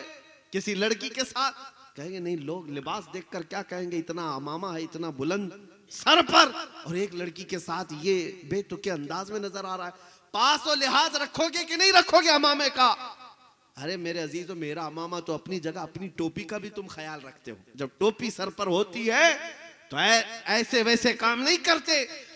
किसी लड़की के साथ? कहेंगे नहीं, लोग लिबास देखकर क्या कहेंगे, इतना अमामा है, इतना बुलंद सर पर, और एक लड़की के साथ ये बेतुके अंदाज में नजर आ रहा है। पास और लिहाज रखोगे कि नहीं रखोगे अमामे का? अरे मेरे अजीजों, मेरा अमामा तो अपनी जगह, अपनी टोपी का भी तुम ख्याल रखते हो। जब टोपी सर पर होती है तो ऐसे वैसे काम नहीं करते।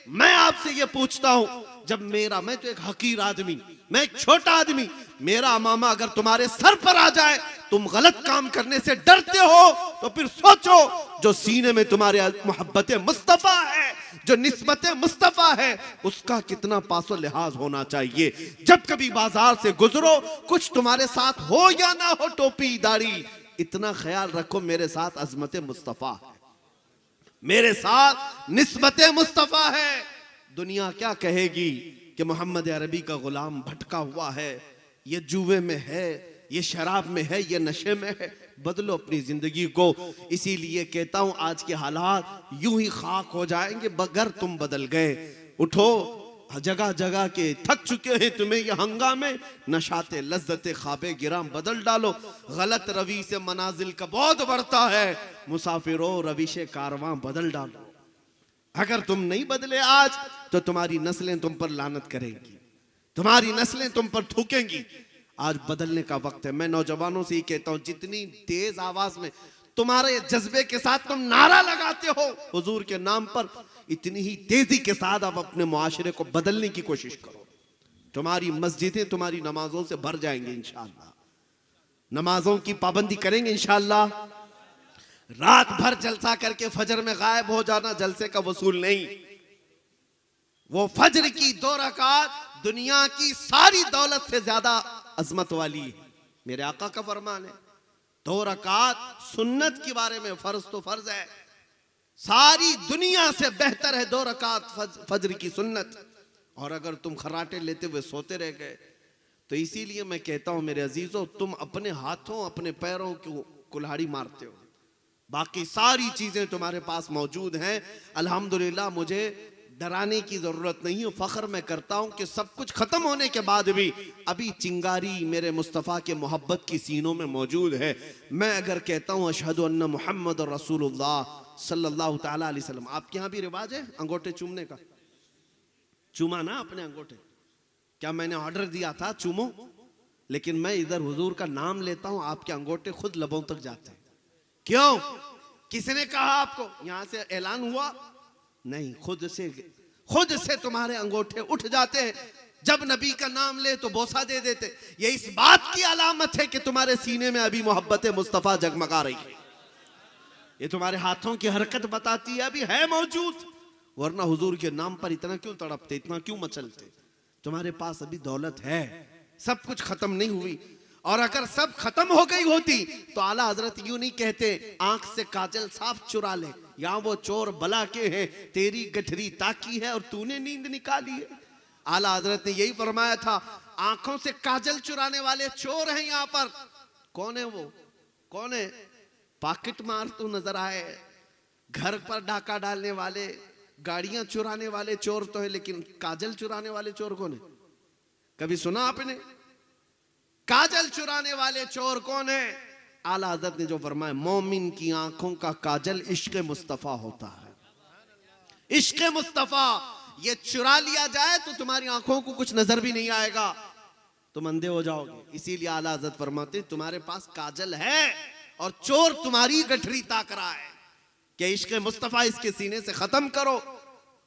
मैं आपसे ये पूछता हूं, जब मैं तो एक हकीर आदमी, मैं एक छोटा आदमी, मेरा अमामा अगर तुम्हारे सर पर आ जाए, तुम गलत काम करने से डरते हो, तो फिर सोचो जो सीने में तुम्हारे मोहब्बत मुस्तफा है, जो निस्बत मुस्तफा है, उसका कितना पासो लिहाज होना चाहिए। जब कभी बाजार से गुजरो, कुछ तुम्हारे साथ हो या ना हो, टोपी दाढ़ी, इतना ख्याल रखो मेरे साथ अजमत मुस्तफा है, मेरे साथ निस्बत मुस्तफा है। दुनिया क्या कहेगी कि मोहम्मद अरबी का गुलाम भटका हुआ है, ये जुए में है, ये शराब में है, ये नशे में है। बदलो अपनी जिंदगी को। इसीलिए कहता हूं आज के हालात यूं ही खाक हो जाएंगे बगैर तुम बदल गए। उठो, जगह जगह के थक चुके हैं तुम्हें ये हंगामे, नशाते लज्जते ख्वाबे गिराम बदल डालो। गलत रवि से मनाजिल का बहुत बढ़ता है, मुसाफिरों रविश कारवां बदल डालो। अगर तुम नहीं बदले आज, तो तुम्हारी नस्लें तुम पर लानत करेंगी, तुम्हारी नस्लें तुम पर थूकेंगी। आज बदलने का वक्त है। मैं नौजवानों से ही कहता हूं, जितनी तेज आवाज में तुम्हारे जज्बे के साथ तुम नारा लगाते हो हुजूर के नाम पर, इतनी ही तेजी के साथ आप अपने मुआशरे को बदलने की कोशिश करो। तुम्हारी मस्जिदें तुम्हारी नमाजों से भर जाएंगे इंशाअल्लाह। नमाजों की पाबंदी करेंगे इंशाअल्लाह। रात भर जलसा करके फजर में गायब हो जाना जलसे का वसूल नहीं। वो फजर की 2 रकात दुनिया की सारी दौलत से ज्यादा अजमत वाली है। मेरे आका का फरमान है, 2 रकात सुन्नत के बारे में, फर्ज तो फर्ज है, सारी दुनिया से बेहतर है 2 रकात फजर की सुन्नत। और अगर तुम खर्राटे लेते हुए सोते रह गए, तो इसीलिए मैं कहता हूं मेरे अजीजों, तुम अपने हाथों अपने पैरों को कुल्हाड़ी मारते हो, बाकी सारी चीजें तुम्हारे पास मौजूद हैं। अल्हम्दुलिल्लाह, मुझे डराने की जरूरत नहीं है। फख्र मैं करता हूं कि सब कुछ खत्म होने के बाद भी अभी चिंगारी मेरे मुस्तफ़ा के मोहब्बत की सीनों में मौजूद है। मैं अगर कहता हूं अशहदु अन्ना मुहम्मद रसूलुल्लाह सल्लल्लाहु तआला अलैहि वसल्लम, आपके यहां भी रिवाज है अंगूठे चूमने का? चूमा ना अपने अंगूठे? क्या मैंने ऑर्डर दिया था चूमो? लेकिन मैं इधर हुजूर का नाम लेता हूं, आपके अंगूठे खुद लबों तक जाते हैं। क्यों? किसने कहा आपको? यहां से ऐलान हुआ? नहीं, खुद से तुम्हारे अंगूठे उठ जाते हैं। जब नबी का नाम ले तो बोसा दे देते। ये इस बात की अलामत है कि तुम्हारे सीने में अभी मोहब्बत मुस्तफा जगमगा रही है। ये तुम्हारे हाथों की हरकत बताती है अभी है मौजूद। वरना हुजूर के नाम पर इतना क्यों तड़पते, इतना क्यों मचलते? तुम्हारे पास अभी दौलत है, सब कुछ खत्म नहीं हुई। और अगर सब खत्म हो गई होती तो आला हजरत यूं नहीं कहते, आंख से काजल साफ चुरा ले, यहाँ वो चोर बला के हैं, तेरी गठरी ताकी है और तूने नींद निकाली है। आला हजरत ने यही फरमाया था, आंखों से काजल चुराने वाले चोर हैं यहाँ पर। कौन है वो? कौन है? पॉकेट मार तो नजर आए, घर पर डाका डालने वाले, गाड़ियां चुराने वाले चोर तो है, लेकिन काजल चुराने वाले चोर कौन है? कभी सुना आपने? काजल चुराने वाले चोर कौन है? आला हज़रत ने जो फरमाया, मोमिन की आंखों का काजल इश्क मुस्तफा होता है। इश्क मुस्तफा ये चुरा लिया जाए तो तुम्हारी आंखों को कुछ नजर भी नहीं आएगा, तुम अंधे हो जाओगे। इसीलिए आला हज़रत फरमाते, तुम्हारे पास काजल है और चोर तुम्हारी गठरी ताक रहा है कि इश्क मुस्तफा इसके सीने से खत्म करो,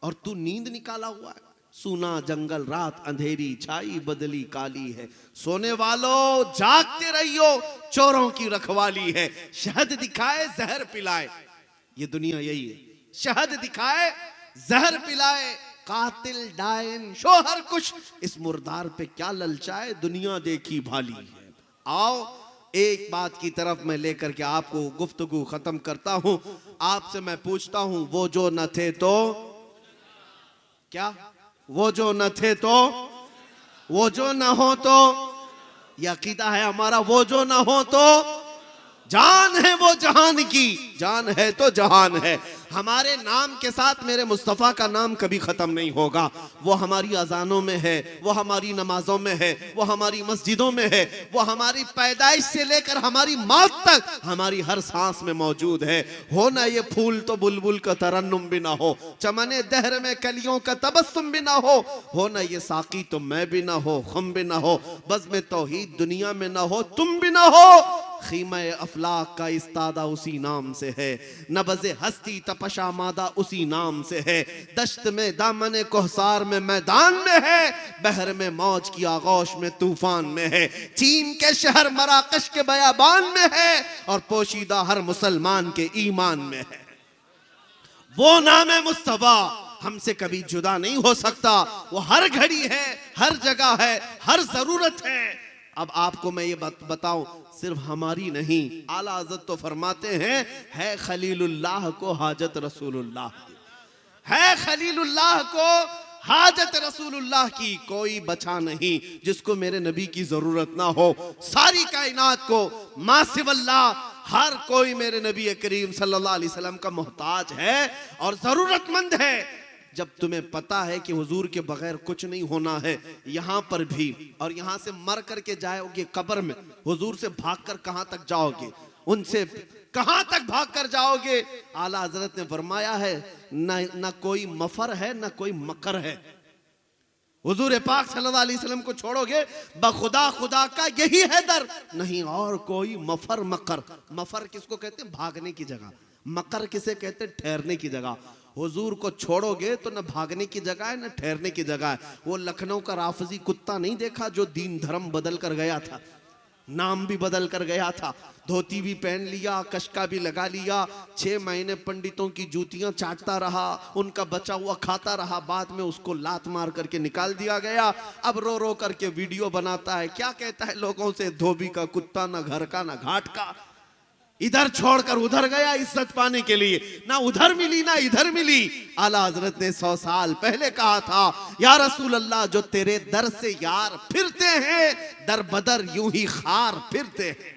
और तू नींद निकाला हुआ है। सूना जंगल रात अंधेरी छाई बदली काली है, सोने वालों जागते रहियो चोरों की रखवाली है। शहद दिखाए जहर पिलाए, ये दुनिया यही है, शहद दिखाए जहर पिलाए, कातिल डायन शोहर कुछ, इस मुर्दार पे क्या ललचाए, दुनिया देखी भाली है। आओ एक बात की तरफ मैं लेकर के आपको गुफ्तगू खत्म करता हूं। आपसे मैं पूछता हूं, वो जो न थे तो क्या? वो जो न थे तो, वो जो न हो तो, यह अकीदा है हमारा, वो जो न हो तो जान है वो जहान की, जान है तो जहान है। हमारे नाम के साथ मेरे मुस्तफ़ा का नाम कभी खत्म नहीं होगा। वो हमारी अजानों में है, वो हमारी नमाजों में है, वो हमारी मस्जिदों में है, वो हमारी पैदाइश से लेकर हमारी मौत तक हमारी हर सांस में मौजूद है। हो ना ये फूल तो बुलबुल का तरन्नुम भी ना हो, चमने दहर में कलियों का तबस्सुम भी ना हो ना ये साकी तो मैं भी ना हो, खुम भी ना हो, बज़्म तौहीद दुनिया में ना हो, तुम भी ना हो। खीमा अफलाक का इस्तादा उसी नाम से है, नबज़े हस्ती तपशा मादा उसी नाम से है। दश्त में दामन कोहसार में मैदान में है, बहर में मौज की आगोश में तूफान में है, चीन के शहर मराकश के बयाबान में है और पोशीदा हर मुसलमान के ईमान में है। वो नाम है मुस्तफा हमसे कभी जुदा नहीं हो सकता। वो हर घड़ी है, हर जगह है, हर जरूरत है। अब आपको मैं ये बताऊं, सिर्फ हमारी नहीं, आला हज़रत तो फरमाते हैं है खलीलुल्लाह को हाजत रसूलुल्लाह की, है खलीलुल्लाह को हाजत रसूलुल्लाह की। कोई बचा नहीं जिसको मेरे नबी की जरूरत ना हो। सारी कायनात को मासिवल्लाह हर कोई मेरे नबी करीम सल्लल्लाहु अलैहि वसल्लम का मोहताज है और जरूरतमंद है। जब तुम्हें पता है कि हुजूर के बगैर कुछ नहीं होना है, यहाँ पर भी, और यहाँ से मर करके जाओगे कब्र में, हुजूर से भागकर कहाँ तक जाओगे, उनसे कहाँ तक भागकर जाओगे। आला हजरत ने फरमाया है न कोई मफर है न कोई मकर है। हुजूर पाक सल्लल्लाहु अलैहि वसल्लम को छोड़ोगे बखुदा खुदा का यही है दर, नहीं और कोई मफर मकर। मफर किसको कहते हैं? भागने की जगह। मकर किसे कहते हैं? ठहरने की जगह। हुजूर को छोड़ोगे तो न भागने की जगह है न ठहरने की जगह है। वो लखनऊ का राफजी कुत्ता नहीं देखा जो दीन धर्म बदल कर गया था, नाम भी बदल कर गया था, धोती भी पहन लिया, कशका भी लगा लिया, 6 महीने पंडितों की जूतियां चाटता रहा, उनका बचा हुआ खाता रहा, बाद में उसको लात मार करके निकाल दिया गया। अब रो रो करके वीडियो बनाता है, क्या कहता है लोगों से, धोबी का कुत्ता, ना घर का ना घाट का, इधर छोड़कर उधर गया इज्जत पाने के लिए, ना उधर मिली ना इधर मिली। आला हजरत ने 100 साल पहले कहा था, या रसूल अल्लाह जो तेरे दर से यार फिरते हैं, दर बदर यूं ही खार फिरते हैं,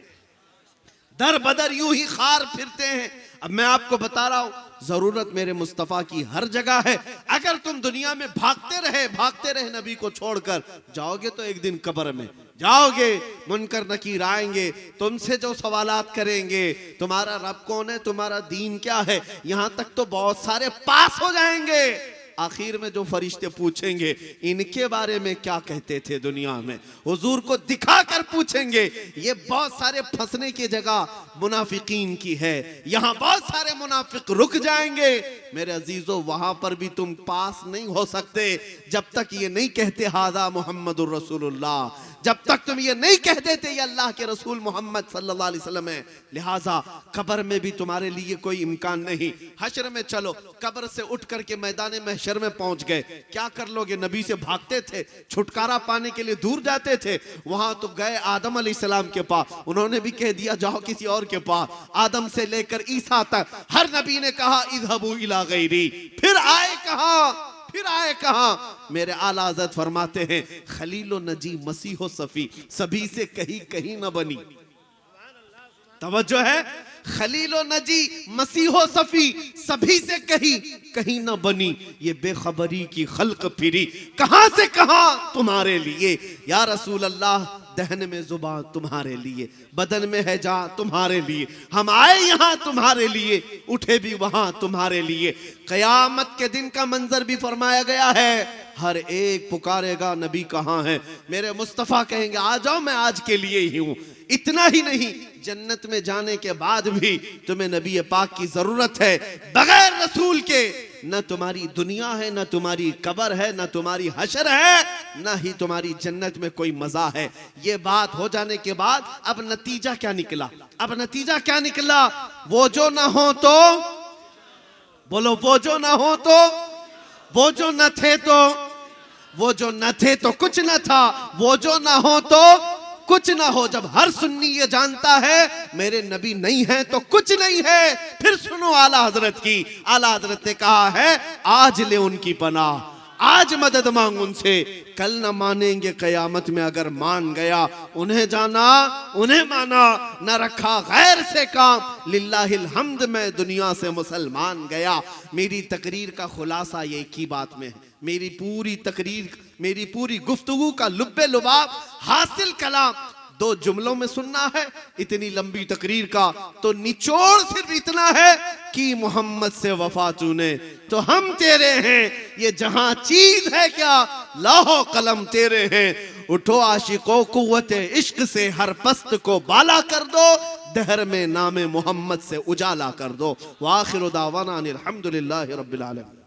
दर बदर यूं ही खार फिरते हैं। अब मैं आपको बता रहा हूं, जरूरत मेरे मुस्तफा की हर जगह है। अगर तुम दुनिया में भागते रहे नबी को छोड़कर, जाओगे तो एक दिन कब्र में जाओगे, मुनकर नकीर आएंगे, तुमसे जो सवालात करेंगे, तुम्हारा रब कौन है, तुम्हारा दीन क्या है, यहां तक तो बहुत सारे पास हो जाएंगे। आखिर में जो फरिश्ते पूछेंगे इनके बारे में क्या कहते थे दुनिया में, हुजूर को दिखाकर पूछेंगे। ये बहुत सारे फंसने की जगह मुनाफिकीन की है, यहाँ बहुत सारे मुनाफिक रुक जाएंगे। मेरे अजीजों, वहां पर भी तुम पास नहीं हो सकते जब तक ये नहीं कहते हादा मुहम्मदुर रसूलुल्लाह, जब तक तुम ये नहीं कह देते ये अल्लाह के रसूल मोहम्मद सल्लल्लाहु अलैहि वसल्लम है। लिहाजा कब्र में भी तुम्हारे लिए कोई इम्कान नहीं। हश्र में चलो, कब्र से उठ करके मैदान महशर में पहुंच गए, क्या कर लोगे? नबी से भागते थे, छुटकारा पाने के लिए दूर जाते थे। वहां तो गए आदम अलैहिस्सलाम के पास, उन्होंने भी कह दिया जाओ किसी और के पास। आदम से लेकर ईसा तक हर नबी ने कहा इज़हबू इला गैरी, फिर आए कहां? मेरे आला हज़रत फरमाते हैं खलीलो नजी मसीहो सफी, सभी से कहीं न बनी। तवज्जो है, खलीलो नजी मसीहो सफी, सभी से कहीं न बनी। ये बेखबरी की खल्क फिरी, कहां से कहां तुम्हारे लिए। या रसूल अल्लाह, दहन में जुबान तुम्हारे लिए, बदन में है जान तुम्हारे लिए, हम आए यहाँ तुम्हारे लिए, उठे भी वहां तुम्हारे लिए। कयामत के दिन का मंजर भी फरमाया गया है, हर एक पुकारेगा नबी कहाँ है। मेरे मुस्तफ़ा कहेंगे आ जाओ, मैं आज के लिए ही हूँ। इतना ही नहीं, जन्नत में जाने के बाद भी तुम्हें नबी पाक की जरूरत है। बगैर रसूल के न तुम्हारी दुनिया है, न तुम्हारी कब्र है, न तुम्हारी हशर है, न ही तुम्हारी जन्नत में कोई मजा है। ये बात हो जाने के बाद अब नतीजा क्या निकला? वो जो ना हो तो बोलो, वो जो ना हो तो, वो जो न थे तो, वो जो न थे तो कुछ न था, वो जो ना हो तो कुछ ना हो। जब हर सुन्नी ये जानता है मेरे नबी नहीं है तो कुछ नहीं है। फिर सुनो आला हजरत की, आला हजरत ने कहा है आज ले उनकी पनाह, आज मदद मांग उनसे, कल न मानेंगे कयामत में। अगर मान गया उन्हें जाना, उन्हें माना, न रखा गैर से काम, लिल्लाहिल हम्द मैं दुनिया से मुसलमान गया। मेरी तकरीर का खुलासा ये एक ही बात में है। मेरी पूरी तकरीर, मेरी पूरी गुफ्तगू का लुब्बे लुबाब हासिल कलाम दो जुमलों में सुनना है। इतनी लंबी तकरीर का तो निचोड़ सिर्फ इतना है कि मोहम्मद से वफा तूने तो हम तेरे हैं। ये जहां चीज है क्या, लाहो कलम तेरे हैं। उठो आशिकों कुव्वत इश्क से हर पस्त को बाला कर दो, दहर में नामे मोहम्मद से उजाला कर दो। व आखिरु दावाना अनिल हम्दुलिल्लाहि रब्बिल आलमीन।